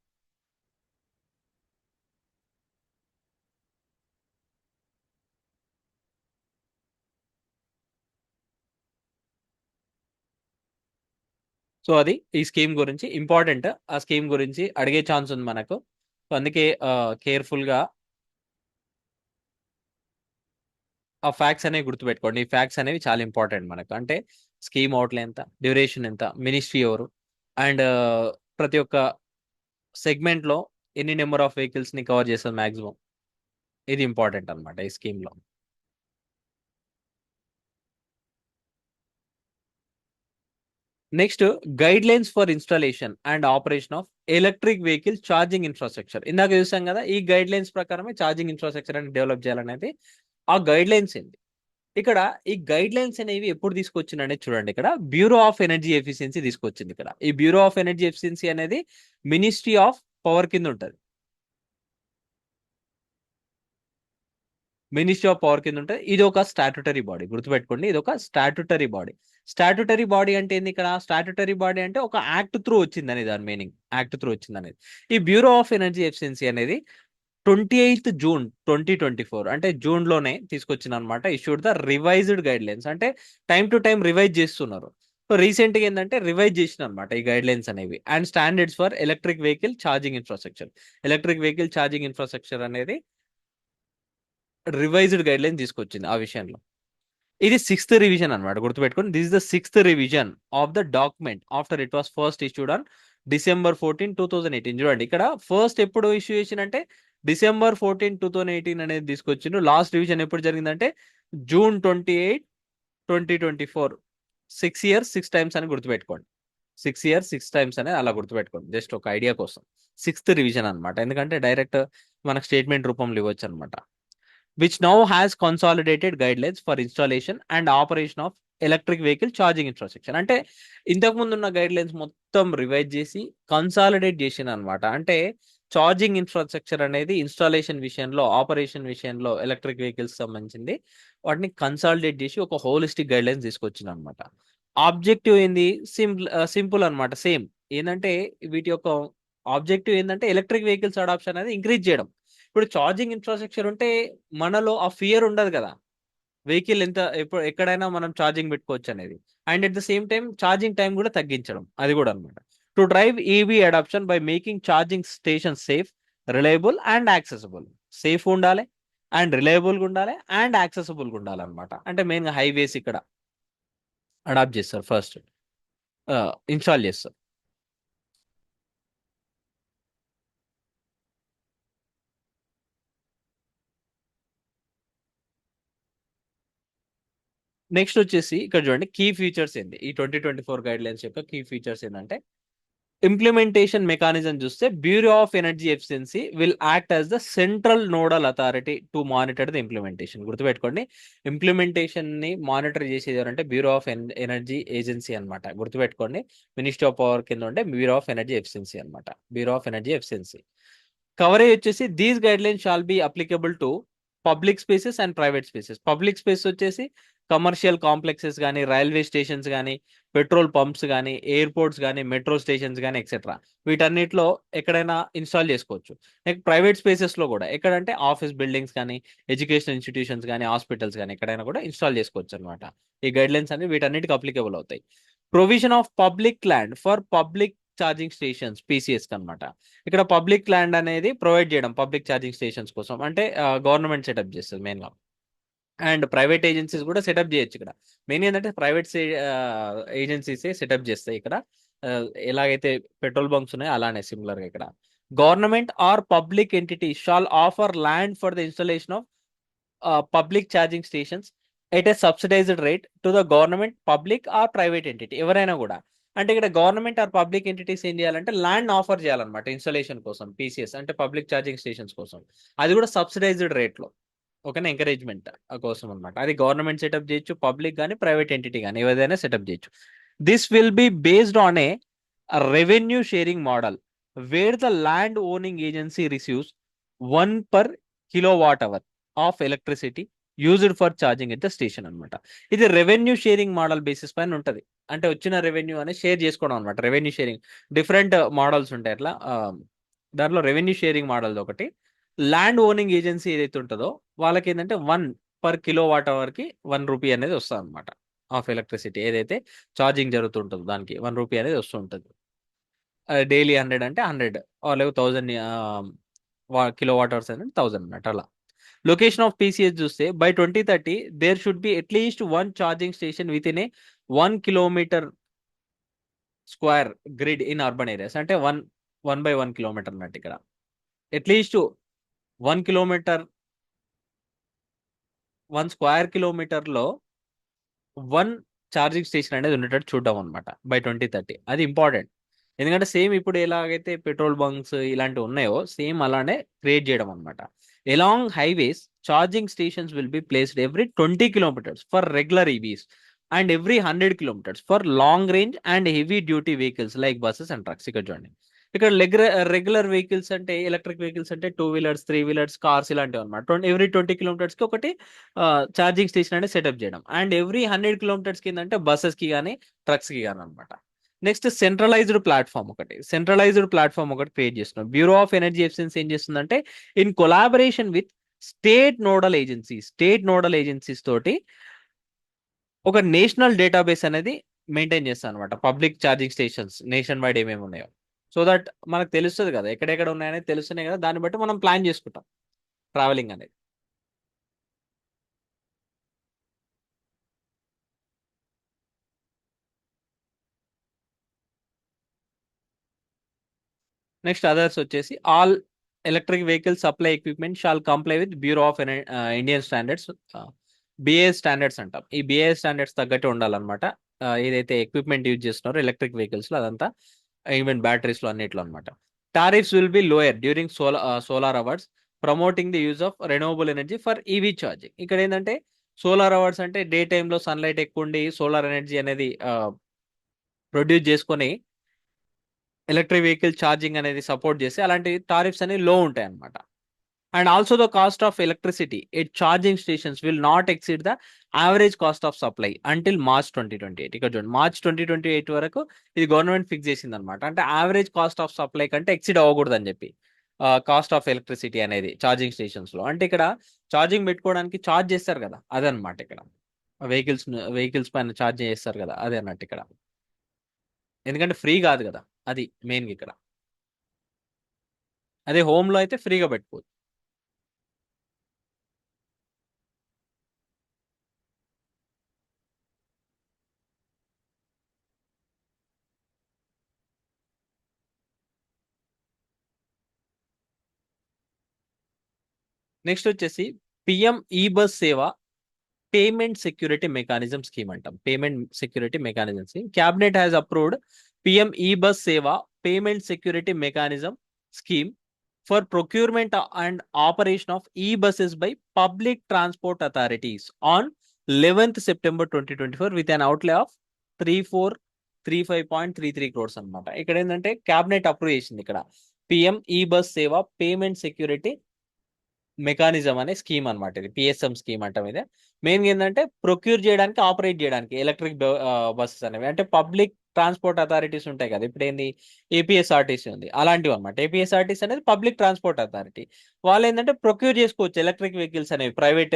సో అది ఈ స్కీమ్ గురించి ఇంపార్టెంట్. ఆ స్కీమ్ గురించి అడిగే ఛాన్స్ ఉంది మనకు. సో అందుకే కేర్ఫుల్ గా ఆ ఫ్యాక్ట్స్ అనేవి గుర్తుపెట్టుకోండి. ఈ ఫ్యాక్ట్స్ అనేవి చాలా ఇంపార్టెంట్ మనకు. అంటే స్కీమ్ అవుట్లే ఎంత, డ్యూరేషన్ ఎంత, మినిస్ట్రీ ఎవరు, అండ్ ప్రతి ఒక్క సెగ్మెంట్ లో ఎన్ని నెంబర్ ఆఫ్ వెహికల్స్ ని కవర్ చేస్తుంది మాక్సిమం. ఇది ఇంపార్టెంట్ అనమాట ఈ స్కీమ్ లో. Next guide lines for installation and operation of electric vehicle charging infrastructure. ఇందాక చూసాం కదా, ఈ గైడ్ లైన్స్ ప్రకారమే ఛార్జింగ్ ఇన్ఫ్రాస్ట్రక్చర్ అని డెవలప్ చేయాలనేది ఆ గైడ్ లైన్స్ ఏంది. ఇక్కడ ఈ గైడ్ లైన్స్ అనేవి ఎప్పుడు తీసుకొచ్చిందంటే చూడండి, ఇక్కడ బ్యూరో ఆఫ్ ఎనర్జీ ఎఫిషియన్సీ తీసుకొచ్చింది. ఇక్కడ ఈ బ్యూరో ఆఫ్ ఎనర్జీ ఎఫిషియన్సీ అనేది మినిస్ట్రీ ఆఫ్ పవర్ కింద ఉంటుంది. మినిస్ట్రీ ఆఫ్ పవర్ కింద ఉంటుంది. ఇది ఒక స్టాట్యుటరీ బాడీ, గుర్తుపెట్టుకోండి, ఇది ఒక స్టాట్యుటరీ బాడీ. స్టాట్యుటరీ బాడీ అంటే ఏంది, ఇక్కడ స్టాట్యుటరీ బాడీ అంటే ఒక యాక్ట్ త్రూ వచ్చిందని దాని మీనింగ్. యాక్ట్ త్రూ వచ్చింది అనేది. ఈ బ్యూరో ఆఫ్ ఎనర్జీ ఎఫిషియన్సీ అనేది 28 June 2024 అంటే జూన్ లోనే తీసుకొచ్చిన అనమాట. Issued the revised guide lines. అంటే టైం టు టైం రివైజ్ చేస్తున్నారు. సో రీసెంట్ గా ఏంటంటే రివైజ్ చేసిన అనమాట ఈ గైడ్ లైన్స్ అనేవి. And standards for electric vehicle charging infrastructure. Electric vehicle charging infrastructure అనేది రివైజ్డ్ గైడ్ లైన్ తీసుకొచ్చింది ఆ విషయంలో. ఇది 6th రివిజన్ అనమాట, గుర్తుపెట్టుకోండి. This is the 6th revision of the document after it was first issued on December 14, 2018. చూడండి ఇక్కడ first ఎప్పుడు ఇష్యూ చేసినంటే December 14, 2018 అనేది తీసుకొచ్చిండు. లాస్ట్ రివిజన్ ఎప్పుడు జరిగిందంటే June 28, 2024. 6 years 6 times అని గుర్తుపెట్టుకోండి. 6 years 6 times అనేది అలా గుర్తుపెట్టుకోండి, జస్ట్ ఒక ఐడియా కోసం. 6th రివిజన్ అనమాట, ఎందుకంటే డైరెక్ట్ మనకు స్టేట్మెంట్ రూపంలో ఇవ్వచ్చు అనమాట. which now has consolidated guidelines for installation and operation of electric vehicle charging infrastructure. అంటే ఇంతకు ముందు ఉన్న గైడ్ లైన్స్ మొత్తం రివైజ్ చేసి కన్సాలిడేట్ చేసిన అనమాట. అంటే ఛార్జింగ్ ఇన్ఫ్రాస్ట్రక్చర్ అనేది ఇన్స్టాలేషన్ విషయంలో, ఆపరేషన్ విషయంలో ఎలక్ట్రిక్ వెహికల్స్ సంబంధించింది వాటిని కన్సాలిడేట్ చేసి ఒక హోలిస్టిక్ గైడ్ లైన్స్ తీసుకొచ్చింది అనమాట. ఆబ్జెక్టివ్ ఏంది, సింపుల్ అనమాట, సేమ్. ఏంటంటే వీటి యొక్క ఆబ్జెక్టివ్ ఏంటంటే ఎలక్ట్రిక్ వెహికల్స్ అడాప్షన్ అనేది ఇంక్రీజ్ చేయడం. ఇప్పుడు ఛార్జింగ్ ఇన్ఫ్రాస్ట్రక్చర్ ఉంటే మనలో ఆ ఫియర్ ఉండదు కదా, వెహికల్ ఎంత ఎప్పుడు ఎక్కడైనా మనం ఛార్జింగ్ పెట్టుకోవచ్చు అనేది. And at the same time charging time కూడా తగ్గించడం, అది కూడా అనమాట. To drive EV adoption by making charging station safe, reliable and accessible. Safe ఉండాలి, అండ్ రిలయబుల్గా ఉండాలి, అండ్ యాక్సెసిబుల్గా ఉండాలి అనమాట. అంటే మెయిన్గా హైవేస్ ఇక్కడ అడాప్ట్ చేస్తారు, ఫస్ట్ ఇన్స్టాల్ చేస్తారు. నెక్స్ట్ వచ్చేసి ఇక్కడ చూడండి, కీ ఫీచర్స్ ఏంది ఈ 2024 గైడ్ లైన్స్ యొక్క కీ ఫీచర్స్ ఏంటంటే, ఇంప్లిమెంటేషన్ మెకానిజం చూస్తే bureau of energy efficiency will act as the central nodal authority to monitor the implementation. గుర్తుపెట్టుకోండి, ఇంప్లిమెంటేషన్ ని మానిటర్ చేసేది ఎవరంటే బ్యూరో ఆఫ్ ఎనర్జీ ఏజెన్సీ అనమాట. గుర్తుపెట్టుకోండి, మినిస్ట్రీ ఆఫ్ పవర్ కింద ఉంటే బ్యూరో ఆఫ్ ఎనర్జీ ఎఫిషియన్సీ అనమాట. Bureau of energy efficiency coverage వచ్చేసి these guidelines shall be applicable to public spaces and private spaces. Public space వచ్చేసి commercial complexes కానీ, railway stations కానీ, petrol pumps కానీ, airports కానీ, metro stations కానీ etcetera వీటన్నిటిలో ఎక్కడైనా ఇన్స్టాల్ చేసుకోవచ్చు. నెక్స్ట్ ప్రైవేట్ స్పేసెస్లో కూడా ఎక్కడంటే ఆఫీస్ బిల్డింగ్స్ కానీ, ఎడ్యుకేషన్ ఇన్స్టిట్యూషన్స్ కానీ, హాస్పిటల్స్ కానీ ఎక్కడైనా కూడా ఇన్స్టాల్ చేసుకోవచ్చు అనమాట. ఈ గైడ్లైన్స్ అనేవి వీటన్నిటికి అప్లికేబుల్ అవుతాయి. Provision of public land for public charging stations PCS అనమాట. ఇక్కడ పబ్లిక్ ల్యాండ్ అనేది ప్రొవైడ్ చేయడం పబ్లిక్ ఛార్జింగ్ స్టేషన్స్ కోసం, అంటే గవర్నమెంట్ సెటప్ చేస్తుంది మెయిన్గా. అండ్ ప్రైవేట్ ఏజెన్సీస్ కూడా సెటప్ చేయొచ్చు ఇక్కడ. మెయిన్ ఏంటంటే ప్రైవేట్ ఏజెన్సీసే సెటప్ చేస్తాయి ఇక్కడ. ఎలాగైతే పెట్రోల్ బంక్స్ ఉన్నాయో అలానే సిమిలర్గా ఇక్కడ. Government or public entity shall offer land for the installation of public charging stations at a subsidised rate to the government, public or private entity ఎవరైనా కూడా. అంటే ఇక్కడ గవర్నమెంట్ ఆర్ పబ్లిక్ ఎంటిటీస్ ఏం చేయాలంటే ల్యాండ్ ఆఫర్ చేయాలన్నమాట installation కోసం, PCS అంటే public charging stations కోసం. అది కూడా సబ్సిడైజ్డ్ రేట్లో, ఓకేనా, ఎంకరేజ్మెంట్ కోసం అనమాట. అది గవర్నమెంట్ సెటప్ చేయొచ్చు, పబ్లిక్ కానీ ప్రైవేట్ ఎంటిటీ కానీ ఏదైనా సెటప్ చేయొచ్చు. This will be based on a revenue sharing model wear the land owning agency receives 1 per kWh of electricity used for charging at the station అనమాట. ఇది revenue sharing model basis పైన ఉంటుంది. అంటే వచ్చిన revenue అనేది share చేసుకోవడం అనమాట. Revenue sharing different models ఉంటాయి అట్లా. దాంట్లో రెవెన్యూ షేరింగ్ మోడల్ ఒకటి. ల్యాండ్ ఓనింగ్ ఏజెన్సీ ఏదైతే ఉంటుందో వాళ్ళకి ఏంటంటే 1 per kWh కి 1 రూపీ అనేది వస్తుంది అనమాట ఆఫ్ ఎలక్ట్రిసిటీ. ఏదైతే ఛార్జింగ్ జరుగుతుంటుందో దానికి 1 రూపీ అనేది వస్తుంటుంది. డైలీ 100 అంటే 100 లేకపోతే 1000 kWh అనేది 1000 అన్నమాట. అలా లొకేషన్ ఆఫ్ పీసీఎస్ చూస్తే by 2030 there should be at least 1 charging station within a 1 kilometre square grid in urban areas. అంటే 1 by 1 కిలోమీటర్ అన్నట్టు ఇక్కడ. అట్లీస్ట్ 1 కిలోమీటర్ 1 స్క్వేర్ కిలోమీటర్లో 1 ఛార్జింగ్ స్టేషన్ అనేది ఉండేటట్టు చూడడం అనమాట బై 2030. అది ఇంపార్టెంట్. ఎందుకంటే సేమ్ ఇప్పుడు ఎలాగైతే పెట్రోల్ బంక్స్ ఇలాంటివి ఉన్నాయో సేమ్ అలానే క్రియేట్ చేయడం అనమాట. Along highways charging stations will be placed every 20 kilometers for regular EVs and every 100 kilometers for long range and heavy duty vehicles like buses and trucks. ఇక్కడ చూడండి, ఇక్కడ రెగ్యులర్ వెహికల్స్ అంటే electric vehicles అంటే 2 wheelers 3 wheelers cars ఇలాంటివి అనమాట. Every 20 kilometers కి ఒకటి charging station అనేది సెటప్ చేయడం. అండ్ ఎవ్రీ 100 kilometers కింద అంటే బస్సెస్ కి కానీ ట్రక్స్ కి కానీ అనమాట. నెక్స్ట్ సెంట్రలైజ్డ్ ప్లాట్ఫామ్ ఒకటి క్రియేట్ చేస్తున్నాం. బ్యూరో ఆఫ్ ఎనర్జీ ఎఫిషియన్సీ ఏం చేస్తుందంటే in collaboration with state nodal agencies తోటి ఒక నేషనల్ డేటాబేస్ అనేది మెయింటైన్ చేస్తాను అనమాట. Public charging stations nation wide ఏమేమి ఉన్నాయో, సో దట్ మనకు తెలుస్తుంది కదా ఎక్కడెక్కడ ఉన్నాయనేది తెలుస్తున్నాయి కదా, దాన్ని బట్టి మనం ప్లాన్ చేసుకుంటాం ట్రావెలింగ్ అనేది. నెక్స్ట్ అదర్స్ వచ్చేసి all electric vehicle supply equipment shall comply with Bureau of Indian Standards, BIS standards అంటాం. ఈ బిఏఎస్ స్టాండర్డ్స్ తగ్గట్టు ఉండాలన్నమాట. ఏదైతే ఎక్విప్మెంట్ యూజ్ చేస్తున్నారో ఎలక్ట్రిక్ వెహికల్స్లో అదంతా, ఈవెన్ బ్యాటరీస్లో అన్నిట్లో అనమాట. Tariffs will be lower during solar hours promoting the use of renewable energy for EV charging. ఇక్కడ ఏంటంటే సోలార్ అవర్స్ అంటే డే టైంలో సన్లైట్ ఎక్కువ ఉండి సోలార్ ఎనర్జీ అనేది ప్రొడ్యూస్ చేసుకొని ఎలక్ట్రిక్ వెహికల్ ఛార్జింగ్ అనేది సపోర్ట్ చేసి అలాంటి టారిఫ్స్ అనేవి లో ఉంటాయి అనమాట. And also the cost of electricity at charging stations will not exceed the average cost of supply until March 2028. ఇక్కడ చూడండి, March 2028 వరకు ఇది గవర్నమెంట్ ఫిక్స్ చేసింది అనమాట. అంటే యావరేజ్ కాస్ట్ ఆఫ్ సప్లై కంటే ఎక్సీడ్ అవ్వకూడదు అని చెప్పి కాస్ట్ ఆఫ్ ఎలక్ట్రిసిటీ అనేది ఛార్జింగ్ స్టేషన్స్లో. అంటే ఇక్కడ ఛార్జింగ్ పెట్టుకోవడానికి ఛార్జ్ చేస్తారు కదా, అదనమాట. ఇక్కడ వెహికల్స్ పైన ఛార్జ్ చేస్తారు కదా, అదే అన్నట్టు ఇక్కడ. ఎందుకంటే ఫ్రీ కాదు కదా, అది మెయిన్గా ఇక్కడ. అదే హోమ్లో అయితే ఫ్రీగా పెట్టుకోవచ్చు. నెక్స్ట్ వచ్చేసి PM e bus Sewa payment security mechanism scheme అంటాం. Payment security mechanism scheme. Cabinet has approved PM e bus Sewa payment security mechanism scheme for procurement and operation of e buses by public transport authorities on 11th September 2024 with an outlay of 3435.33 crores అనమాట. ఇక్కడ ఏంటంటే cabinet approve చేసింది ఇక్కడ PM e bus Sewa payment security mechanism అనే scheme అనమాట ఇది, PSM scheme అంటాం ఇది. మెయిన్ ఏంటంటే ప్రొక్యూర్ చేయడానికి, ఆపరేట్ చేయడానికి ఎలక్ట్రిక్ బస్సెస్ అనేవి, అంటే పబ్లిక్ ట్రాన్స్పోర్ట్ అథారిటీస్ ఉంటాయి కదా, ఇప్పుడు ఏంది ఏపీఎస్ఆర్టీసీ ఉంది అలాంటివి అనమాట. ఏపీఎస్ఆర్టీసీ అనేది పబ్లిక్ ట్రాన్స్పోర్ట్ అథారిటీ. వాళ్ళు ఏంటంటే ప్రొక్యూర్ చేసుకోవచ్చు ఎలక్ట్రిక్ వెహికల్స్ అనేవి ప్రైవేట్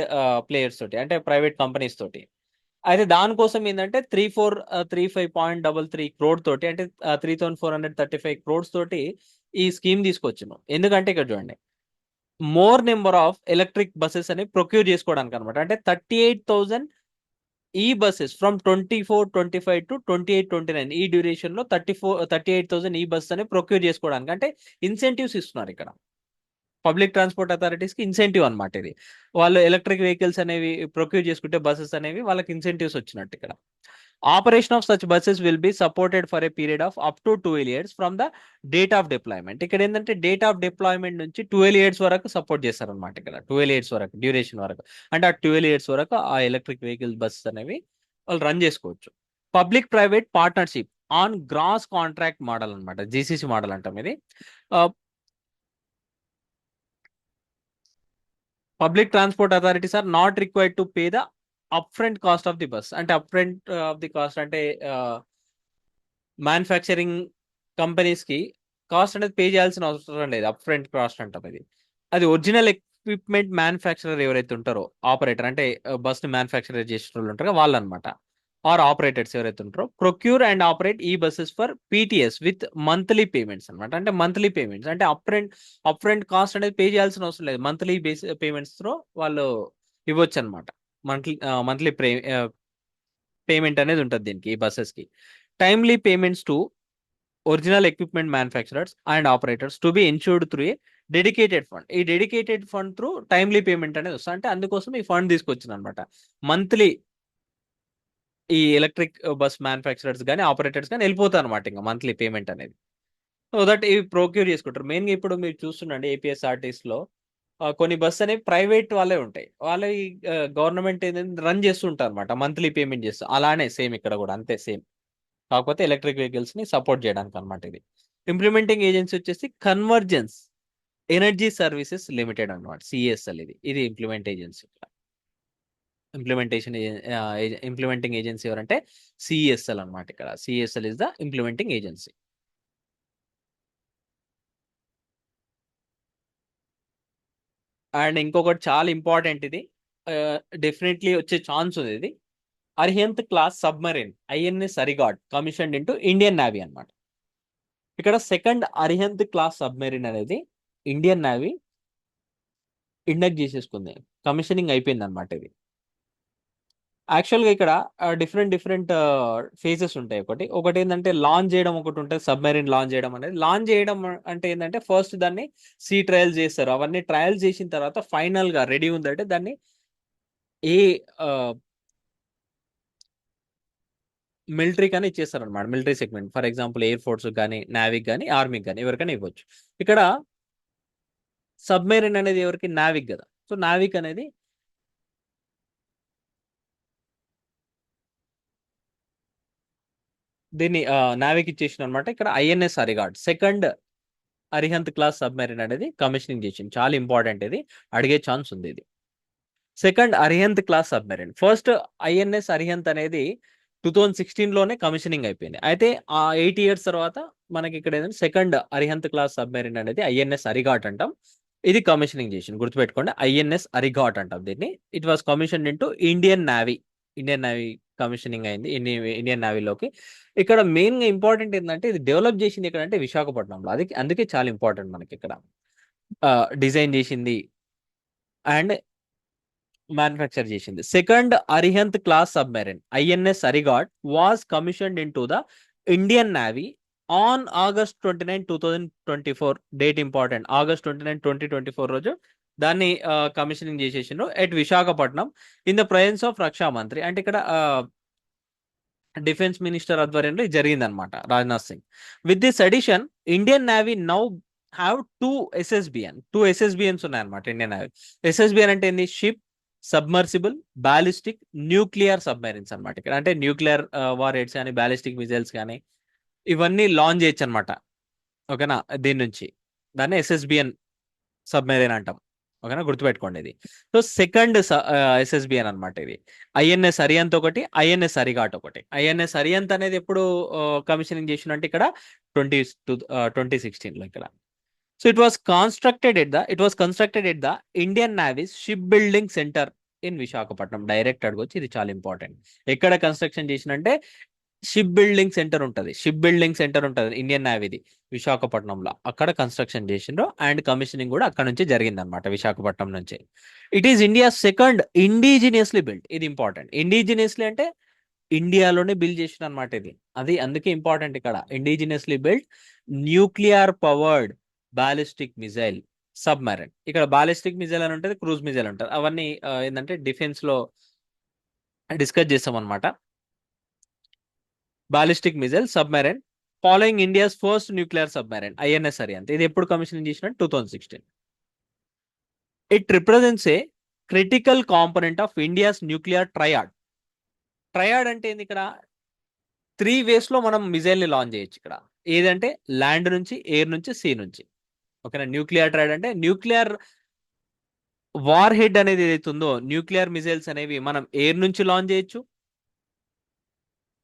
ప్లేయర్స్ తోటి, అంటే ప్రైవేట్ కంపెనీస్ తోటి. అయితే దానికోసం ఏంటంటే 3435.33 crore తోటి, అంటే 3435 crores తోటి ఈ స్కీమ్ తీసుకొచ్చాను. ఎందుకంటే ఇక్కడ చూడండి, more number of electric buses అని ప్రొక్యూర్ చేసుకోవడానికి అనమాట. అంటే 38,000 ఈ బస్సెస్ ఫ్రమ్ 24-25 టు 28-29 ఈ డ్యూరేషన్ లో 38,000 ఈ బస్సెస్ అని ప్రొక్యూర్ చేసుకోవడానికి, అంటే ఇన్సెంటివ్స్ ఇస్తున్నారు ఇక్కడ పబ్లిక్ ట్రాన్స్పోర్ట్ అథారిటీస్ కి. ఇన్సెంటివ్ అనమాట ఇది. వాళ్ళు ఎలక్ట్రిక్ వెహికల్స్ అనేవి ప్రొక్యూర్ చేసుకుంటే బస్సెస్ అనేవి వాళ్ళకి ఇన్సెంటివ్స్ వచ్చినట్టు ఇక్కడ. Operation of such buses will be supported for a period of up to 12 years from the date of deployment. ఇక్కడ ఏంటంటే డేట్ ఆఫ్ డిప్లాయ్మెంట్ నుంచి 12 years వరకు సపోర్ట్ చేస్తారనమాట. ఇక్కడ 12 years వరకు డ్యూరేషన్ వరకు, అంటే ఆ 12 years వరకు ఆ ఎలక్ట్రిక్ వెహికల్ బస్సెస్ అనేవి వాళ్ళు రన్ చేసుకోవచ్చు. Public private partnership on gross contract model అనమాట, జీసీసీ మోడల్ అంటాం ఇది. Public transport authorities are not required to pay the upfront cost of the bus. అంటే upfront of the cost అంటే manufacturing companies కి cost అనేది pay చేయాల్సిన అవసరం లేదు. అప్ ఫ్రంట్ కాస్ట్ అంటాం ఇది. అది ఒరిజినల్ ఎక్విప్మెంట్ మ్యానుఫ్యాక్చరర్ ఎవరైతే ఉంటారో, ఆపరేటర్ అంటే బస్ ని మ్యానుఫ్యాక్చర్ చేసిన వాళ్ళు ఉంటారో వాళ్ళు అనమాట, ఆర్ ఆపరేటర్స్ ఎవరైతే ఉంటారో, ప్రొక్యూర్ అండ్ ఆపరేట్ ఈ buses for PTS with monthly payments అనమాట. అంటే మంత్లీ పేమెంట్స్, అంటే అప్ ఫ్రంట్ కాస్ట్ అనేది పే చేయాల్సిన అవసరం లేదు. మంత్లీ బేస్ పేమెంట్స్ తో వాళ్ళు ఇవ్వచ్చు అనమాట. మంత్లీ పేమెంట్ అనేది ఉంటుంది దీనికి, ఈ బస్సెస్ కి. Timely payments to original equipment manufacturers and operators to be ensured through a dedicated fund. ఈ dedicated fund through timely payment అనేది వస్తుంది. అంటే అందుకోసం ఈ ఫండ్ తీసుకొచ్చింది అనమాట. మంత్లీ ఈ ఎలక్ట్రిక్ బస్ మ్యానుఫ్యాక్చరర్స్ కానీ ఆపరేటర్స్ కానీ వెళ్ళిపోతారు అనమాట ఇంకా మంత్లీ పేమెంట్ అనేది. సో దట్ ఇవి ప్రొక్యూర్ చేసుకుంటారు. మెయిన్గా ఇప్పుడు మీరు చూస్తుండండి ఏపీఎస్ఆర్టీస్ లో కొన్ని బస్సు అనేవి ప్రైవేట్ వాళ్ళే ఉంటాయి. వాళ్ళ గవర్నమెంట్ ఏంటంటే రన్ చేస్తుంటారు అనమాట, మంత్లీ పేమెంట్ చేస్తారు. అలానే సేమ్ ఇక్కడ కూడా అంతే సేమ్, కాకపోతే ఎలక్ట్రిక్ వెహికల్స్ ని సపోర్ట్ చేయడానికి అనమాట ఇది. ఇంప్లిమెంటింగ్ ఏజెన్సీ వచ్చేసి కన్వర్జెన్స్ ఎనర్జీ సర్వీసెస్ లిమిటెడ్ అనమాట, సిఎస్ఎల్. ఇది implement agency. Implementation implementing agency ఎవరంటే సిఎస్ఎల్ అనమాట. ఇక్కడ CSL is the implementing agency. And ఇంకొకటి చాలా ఇంపార్టెంట్ ఇది, డెఫినెట్లీ వచ్చే ఛాన్స్ ఉంది ఇది. Arihant class submarine INS Arighat commission into Indian Navy అనమాట. ఇక్కడ సెకండ్ అరిహంత్ క్లాస్ సబ్మెరీన్ అనేది ఇండియన్ నేవీ ఇండక్ట్ చేసేసుకుంది, కమిషనింగ్ అయిపోయింది అనమాట ఇది. యాక్చువల్గా ఇక్కడ డిఫరెంట్ ఫేజెస్ ఉంటాయి. ఒకటి ఏంటంటే లాంచ్ చేయడం, ఒకటి ఉంటుంది సబ్మెరీన్ లాంచ్ చేయడం అనేది. లాంచ్ చేయడం అంటే ఏంటంటే ఫస్ట్ దాన్ని సీ ట్రయల్స్ చేస్తారు. అవన్నీ ట్రయల్స్ చేసిన తర్వాత ఫైనల్ గా రెడీ ఉందంటే దాన్ని ఏ మిలిటరీ కానీ ఇచ్చేస్తారు అనమాట. Military segment, for example air force కానీ, నావిక్ కానీ, ఆర్మీకి కానీ ఎవరికైనా ఇవ్వచ్చు. ఇక్కడ సబ్మెరీన్ అనేది ఎవరికి, నావిక్ కదా. సో నావిక్ అనేది దీన్ని నావిక్ ఇచ్చేసిన అనమాట. ఇక్కడ INS Arighat second Arihant class submarine అనేది కమిషనింగ్ చేసింది. చాలా ఇంపార్టెంట్, ఇది అడిగే ఛాన్స్ ఉంది. ఇది second Arihant class submarine. First INS Arihant అనేది 2016 లోనే కమిషనింగ్ అయిపోయింది. అయితే ఆ 8 years తర్వాత మనకి ఇక్కడ ఏంటంటే సెకండ్ అరిహంత్ క్లాస్ సబ్మెరీన్ అనేది ఐఎన్ఎస్ అరిగాట్ అంటాం. ఇది కమిషనింగ్ చేసింది, గుర్తుపెట్టుకోండి. ఐఎన్ఎస్ అరిగాట్ అంటాం దీన్ని. It was commission into Indian navy. Indian navy commissioning అయింది ఇండియన్ నేవీలోకి. ఇక్కడ మెయిన్ గా ఇంపార్టెంట్ ఏంటంటే ఇది డెవలప్ చేసింది ఎక్కడ అంటే విశాఖపట్నంలో. అది అందుకే చాలా ఇంపార్టెంట్ మనకి ఇక్కడ. డిజైన్ చేసింది అండ్ మ్యానుఫ్యాక్చర్ చేసింది. Second Arihant class submarine INS Arighat was commissioned into the Indian Navy on August 29, 2024. Date important, August 29, 2024 రోజు దాన్ని కమిషనింగ్ చేసేసిండ్రు at Visakhapatnam in the presence of Raksha Mantri. అంటే ఇక్కడ డిఫెన్స్ మినిస్టర్ ఆధ్వర్యంలో జరిగింది అనమాట, Rajnath Singh. With this addition Indian Navy now have two SSBNs ఉన్నాయన్నమాట Indian Navy. SSBN అంటే ఏంది, ship submersible ballistic nuclear submarines అనమాట. ఇక్కడ అంటే న్యూక్లియర్ వార్ హెడ్స్ కానీ, బాలిస్టిక్ మిజైల్స్ కానీ ఇవన్నీ లాంచ్ చేయొచ్చు అనమాట. ఓకేనా, దీని నుంచి దాన్ని ఎస్ఎస్బిఎన్ సబ్మెరీన్ అంటాం. ఓకేనా, గుర్తుపెట్టుకోండి ఇది. సో సెకండ్ SSBN అనమాట ఇది. INS అరియంత్ ఒకటి, INS అరిఘాట్ ఒకటి. INS అరియంత్ అనేది ఎప్పుడు కమిషనింగ్ చేసినట్టు ఇక్కడ 2016 లో ఇక్కడ. So it was constructed at the Indian navies ship building centre in Visakhapatnam. Direct అడగొచ్చు, ఇది చాలా ఇంపార్టెంట్. ఎక్కడ కన్స్ట్రక్షన్ చేసినంటే షిప్ బిల్డింగ్ సెంటర్ ఉంటుంది, షిప్ బిల్డింగ్ సెంటర్ ఉంటుంది ఇండియన్ నేవీది విశాఖపట్నంలో. అక్కడ కన్స్ట్రక్షన్ చేసిండ్రు అండ్ కమిషనింగ్ కూడా అక్కడ నుంచి జరిగింది అనమాట, విశాఖపట్నం నుంచి. It is India second indigenously build. ఇది ఇంపార్టెంట్. ఇండిజినియస్లీ అంటే ఇండియాలోనే బిల్డ్ చేసిన అనమాట ఇది. అది అందుకే ఇంపార్టెంట్ ఇక్కడ. Indigenously build nuclear powered ballistic missile submarine. ఇక్కడ బాలిస్టిక్ మిజైల్ అని ఉంటుంది, క్రూజ్ మిజైల్ ఉంటుంది. అవన్నీ ఏంటంటే డిఫెన్స్ లో డిస్కస్ చేస్తాం అనమాట. Ballistic missile submarine following India's first nuclear submarine INS Arihant. ఇది ఎప్పుడు కమిషనింగ్ చేసిన 2016. It represents A critical component of India's nuclear triad. Triad అంటే ఏంది? ఇక్కడ 3 ways లో మనం మిజైల్ ని లాంచ్ చేయొచ్చు ఇక్కడ. ఏదంటే ల్యాండ్ నుంచి, ఎయిర్ నుంచి, సీ నుంచి. ఓకేనా, న్యూక్లియర్ ట్రయాడ్ అంటే న్యూక్లియర్ వార్ హెడ్ అనేది ఏదైతే ఉందో, న్యూక్లియర్ మిజైల్స్ అనేవి మనం ఎయిర్ నుంచి లాంచ్ చేయొచ్చు,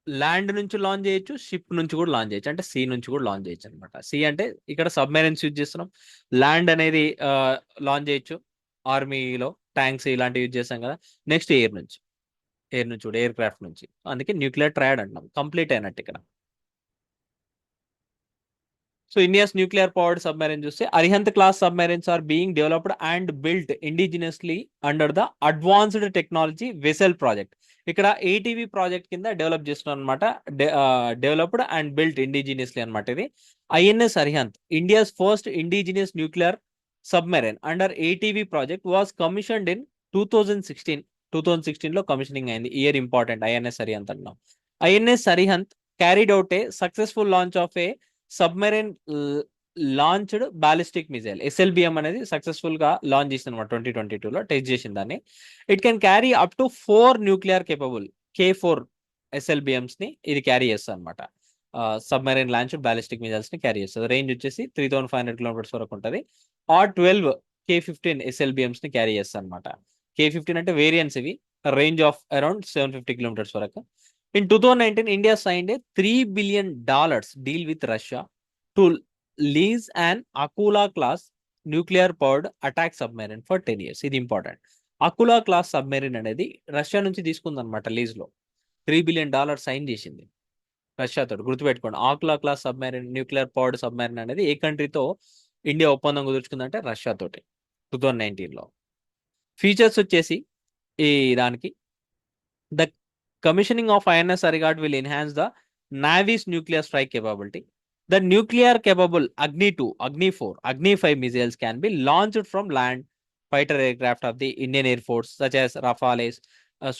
ల్యాండ్ నుంచి లాంచ్ చేయొచ్చు, షిప్ నుంచి కూడా లాంచ్ చేయొచ్చు, అంటే సీ నుంచి కూడా లాంచ్ చేయొచ్చు అనమాట. సీ అంటే ఇక్కడ సబ్మెరైన్స్ యూజ్ చేస్తున్నాం. ల్యాండ్ అనేది లాంచ్ చేయొచ్చు, ఆర్మీలో ట్యాంక్స్ ఇలాంటివి యూజ్ చేస్తాం కదా. నెక్స్ట్ ఎయిర్ నుంచి కూడా ఎయిర్ క్రాఫ్ట్ నుంచి. అందుకే న్యూక్లియర్ ట్రయాడ్ అంటున్నాం. కంప్లీట్ అయినట్టు ఇక్కడ. So India's nuclear powered submarine చూస్తే Arihant class submarines are being developed and built indigenously under the advanced technology vessel project. ఇక్కడ ATV ప్రాజెక్ట్ కింద డెవలప్ చేస్తున్నాం అనమాట. డెవలప్డ్ అండ్ బిల్ట్ ఇండిజినియస్లీ అనమాట ఇది. INS Arihant India's first indigenous nuclear submarine under ATV project was commissioned in 2016 లో commissioning అయింది. Year important. INS Arihant అన్నాం. INS Arihant carried out a successful launch of A submarine launched ballistic missile. SLBM అనేది successful గా launch చేసింది అనమాట 2022లో. Test చేసిన దాన్ని. It can carry up to 4 nuclear capable K4 SLBMs ని ఇది క్యారీ చేస్తుంది అనమాట. సబ్మెరైన్ లాంచ్డ్ బాలిస్టిక్ మిజైల్స్ ని క్యారీ చేస్తుంది. రేంజ్ వచ్చేసి 3500 కిలోమీటర్స్ వరకు ఉంటుంది. ఆర్ 12 K15 SLBMs ని క్యారీ చేస్తుంది అనమాట. K15 అంటే వేరియంట్స్ ఇవి. రేంజ్ ఆఫ్ అరౌండ్ 750 కిలోమీటర్స్ వరకు. In 2019, India signed a $3 billion deal with Russia to lease an Akula class nuclear powered attack submarine for 10 years. ఇది ఇంపార్టెంట్. అకులా క్లాస్ సబ్మెరీన్ అనేది Russia నుంచి తీసుకుందనమాట lease లో. $3 billion sign చేసింది రష్యాతో. గుర్తుపెట్టుకోండి, Akula class submarine nuclear powered submarine అనేది ఏ కంట్రీతో India ఒప్పందం కుదుర్చుకుందంటే రష్యా తోటి 2019లో. ఫీచర్స్ వచ్చేసి ఈ దానికి the commissioning of INS Arighaat will enhance the Navy's nuclear strike capability. The nuclear capable Agni 2, Agni 4, Agni 5 missiles can be launched from land fighter aircraft of the Indian Air Force such as Rafales,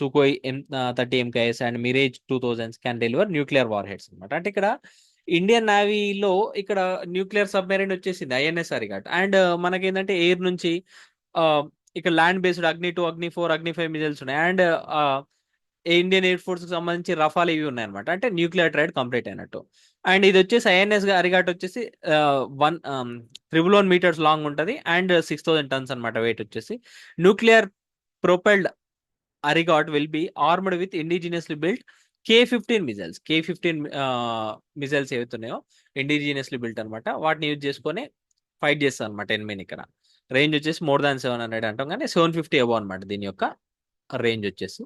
Sukhoi M30 MKS and Mirage 2000s can deliver nuclear warheads అనమాట. అంటే ఇక్కడ Indian నేవీలో ఇక్కడ nuclear submarine వచ్చేసింది INS Arighaat. And మనకేంటంటే air నుంచి ఇక్కడ land based Agni 2, Agni 4, Agni 5 missiles ఉన్నాయి. అండ్ ఇండియన్ ఎయిర్ ఫోర్స్ కి సంబంధించి రఫాల్ ఇవి ఉన్నాయన్నమాట. అంటే న్యూక్లియర్ ట్రైడ్ కంప్లీట్ అయినట్టు. అండ్ ఇది వచ్చేసి INS అరిఘాట్ వచ్చేసి 1,111 meters లాంగ్ ఉంటుంది అండ్ 6,000 tons అనమాట వెయిట్ వచ్చేసి. Nuclear propelled Arighaat will be armed with indigenously built K15 missiles. K15 missiles ఏవైతున్నాయో ఇండిజినియస్లీ బిల్ట్ అనమాట. వాటిని యూజ్ చేసుకొని ఫైట్ చేస్తాను అనమాట ఎనిమిది. ఇక్కడ రేంజ్ వచ్చేసి మోర్ దాన్ 700 అంటాం, కానీ 750 అబౌవ్ అనమాట దీని యొక్క రేంజ్ వచ్చేసి.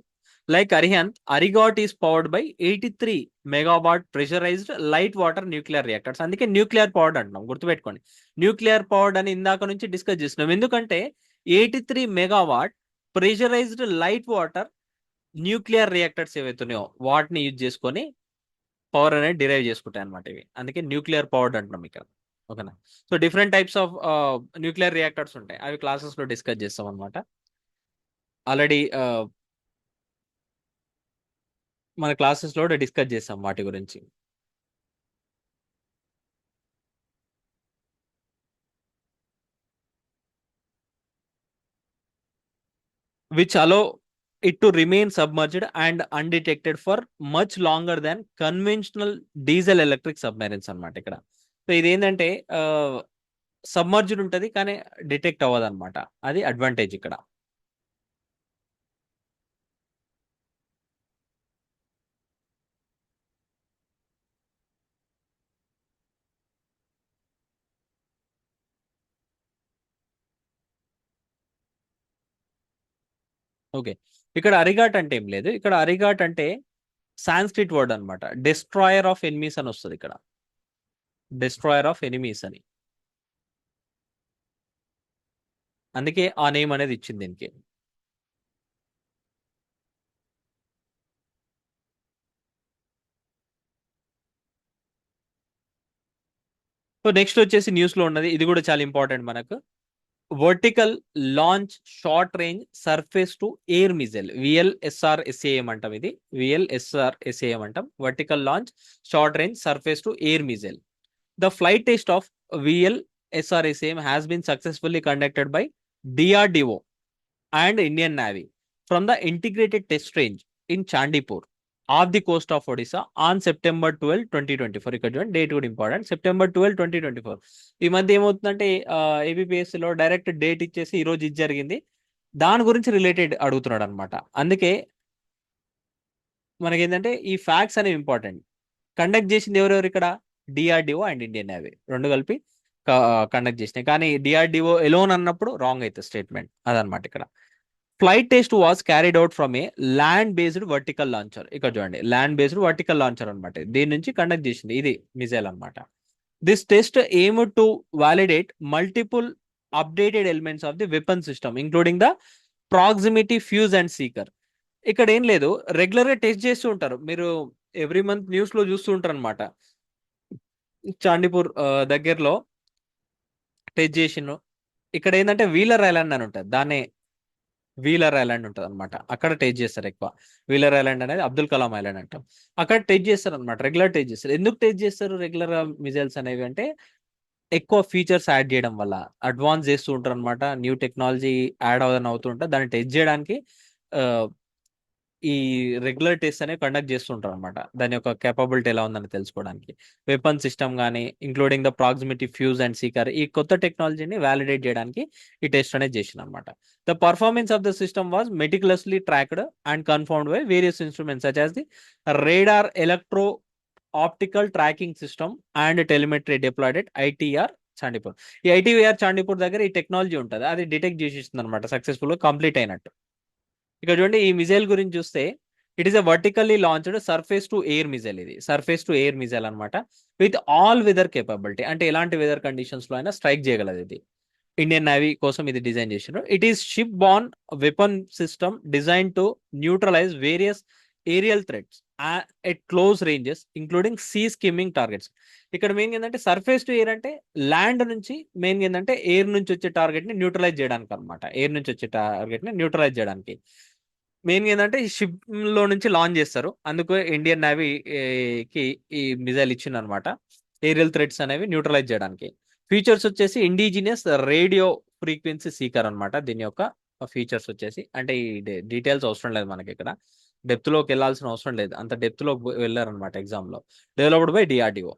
Like Arihant, Arighaat is powered by 83 megawatt pressurized light water nuclear reactors. అందుకే న్యూక్లియర్ పవర్డ్ అంటున్నాం. గుర్తుపెట్టుకోండి, న్యూక్లియర్ పవర్డ్ అని ఇందాక నుంచి డిస్కస్ చేస్తున్నాం. ఎందుకంటే 83 megawatt pressurised light water nuclear reactors ఏవైతున్నాయో వాటిని యూజ్ చేసుకొని పవర్ అనేది డిరైవ్ చేసుకుంటాయి అనమాట ఇవి. అందుకే న్యూక్లియర్ పవర్డ్ అంటున్నాం ఇక్కడ. ఓకేనా. So different types of nuclear reactors ఉంటాయి. అవి క్లాసెస్ లో డిస్కస్ చేస్తాం అనమాట. ఆల్రెడీ మన క్లాసెస్ లో డిస్కస్ చేసాం వాటి గురించి. Which allow it to remain submerged and undetected for much longer than conventional diesel electric submarines అనమాట ఇక్కడ. సో ఇదేంటంటే సబ్మర్జ్డ్ ఉంటుంది కానీ డిటెక్ట్ అవ్వదు అనమాట. అది అడ్వాంటేజ్ ఇక్కడ. ఓకే, ఇక్కడ అరిగాట్ అంటే ఏం లేదు. ఇక్కడ అరిగాట్ అంటే సాంస్క్రిట్ వర్డ్ అనమాట. డెస్ట్రాయర్ ఆఫ్ ఎనిమీస్ అని వస్తుంది ఇక్కడ. డెస్ట్రాయర్ ఆఫ్ ఎనిమీస్ అని, అందుకే ఆ నేమ్ అనేది ఇచ్చింది దీనికి. సో నెక్స్ట్ వచ్చేసి న్యూస్ లో ఉన్నది, ఇది కూడా చాలా ఇంపార్టెంట్ మనకు. Vertical launch short range surface to air missile, VL-SRSAM అంటాం. ఇది VL-SRSAM అంటాం. Vertical launch short range surface to air missile. The flight test of VL-SRSAM has been successfully conducted by DRDO and Indian Navy from the integrated test range in Chandipur off the coast of Odisha on September 12, 2024. ఇక్కడ చూడండి, date కూడా important. September 12, 2024. ఈ మధ్య ఏమవుతుందంటే APPSC లో direct date ఇచ్చేసి ఈ రోజు ఇది జరిగింది, దాని గురించి రిలేటెడ్ అడుగుతున్నాడు అనమాట. అందుకే మనకి ఏంటంటే ఈ ఫ్యాక్ట్స్ అనేవి ఇంపార్టెంట్. కండక్ట్ చేసింది ఎవరెవరు ఇక్కడ? డిఆర్డిఓ అండ్ ఇండియన్ నేవీ రెండు కలిపి కండక్ట్ చేసినాయి. కానీ డిఆర్డిఓ ఎలోన్ అన్నప్పుడు రాంగ్ అవుతుంది స్టేట్మెంట్, అదనమాట ఇక్కడ. Flight test was carried out from A land based vertical launcher. ఇక్కడ చూడండి, ల్యాండ్ బేస్డ్ వర్టికల్ లాంచర్ అనమాట. దీని నుంచి కండక్ట్ చేసింది ఇది మిజైల్ అనమాట. This test aim to validate multiple updated elements of the weapon system including the proximity fuse and seeker. ఇక్కడ ఏం లేదు, రెగ్యులర్ గా టెస్ట్ చేస్తూ ఉంటారు. మీరు ఎవ్రీ మంత్ న్యూస్ లో చూస్తూ ఉంటారు అనమాట. చాందీపూర్ దగ్గరలో టెస్ట్ చేసిండ్రు. ఇక్కడ ఏంటంటే వీలర్ ఐలాండ్ అని ఉంటుంది, దాన్ని వీలర్ ఐలాండ్ ఉంటుంది అనమాట. అక్కడ టెస్ట్ చేస్తారు ఎక్కువ. వీలర్ ఐలాండ్ అనేది అబ్దుల్ కలాం ఐలాండ్ అంటాం. అక్కడ టెస్ట్ చేస్తారు అనమాట, రెగ్యులర్ టెస్ట్ చేస్తారు. ఎందుకు టెస్ట్ చేస్తారు రెగ్యులర్ మిజైల్స్ అనేవి అంటే, ఎక్కువ ఫీచర్స్ యాడ్ చేయడం వల్ల అడ్వాన్స్ చేస్తూ ఉంటారు అనమాట. న్యూ టెక్నాలజీ యాడ్ అవుతూ ఉంటుంది, దాన్ని టెస్ట్ చేయడానికి ఈ రెగ్యులర్ టెస్ట్ అనేవి కండక్ట్ చేస్తుంటారు అనమాట. దాని యొక్క కేపబిలిటీ ఎలా ఉందని తెలుసుకోవడానికి. వెపన్ సిస్టమ్ కానీ including the proximity fuse and seeker, ఈ కొత్త టెక్నాలజీని వ్యాలిడేట్ చేయడానికి ఈ టెస్ట్ అనేది చేసిన అనమాట. The performance of the system was meticulously tracked and confirmed by various instruments such as the radar electro optical tracking system and telemetry deployed at ITR Chandipur. ఈ ITR చాండీపూర్ దగ్గర ఈ టెక్నాలజీ ఉంటుంది, అది డిటెక్ట్ చేసేస్తుంది అనమాట, సక్సెస్ఫుల్ గా కంప్లీట్ అయినట్టు. ఇక్కడ చూడండి, ఈ మిజైల్ గురించి చూస్తే it is a vertically launched surface to air missile. ఇది సర్ఫేస్ టు ఎయిర్ మిజైల్ అనమాట. విత్ ఆల్ వెదర్ కేపబిలిటీ, అంటే ఎలాంటి వెదర్ కండిషన్స్ లో అయినా స్ట్రైక్ చేయగలదు. ఇది ఇండియన్ నేవీ కోసం ఇది డిజైన్ చేసినారు. It is ship borne weapon system design to neutralise various aerial threats at close ranges including sea skimming targets. ఇక్కడ మెయిన్ ఏంటంటే సర్ఫేస్ టు ఎయిర్ అంటే ల్యాండ్ నుంచి, మెయిన్ ఏంటంటే ఎయిర్ నుంచి వచ్చే టార్గెట్ ని న్యూట్రలైజ్ చేయడానికి అనమాట. ఎయిర్ నుంచి వచ్చే టార్గెట్ ని న్యూట్రలైజ్ చేయడానికి మెయిన్ ఏంటంటే ఈ షిప్ లో నుంచి లాంచ్ చేస్తారు. అందుకు ఇండియన్ నేవీ కి ఈ మిజైల్ ఇచ్చింది అనమాట, ఏరియల్ థ్రెట్స్ అనేవి న్యూట్రలైజ్ చేయడానికి. ఫీచర్స్ వచ్చేసి ఇండిజినియస్ రేడియో ఫ్రీక్వెన్సీ సీకర్ అనమాట. దీని యొక్క ఫీచర్స్ వచ్చేసి, అంటే ఈ డీటెయిల్స్ అవసరం లేదు మనకి ఇక్కడ, డెప్త్ లోకి వెళ్ళాల్సిన అవసరం లేదు, అంత డెప్త్ లోకి వెళ్ళారనమాట ఎగ్జామ్ లో. Developed by DRDO.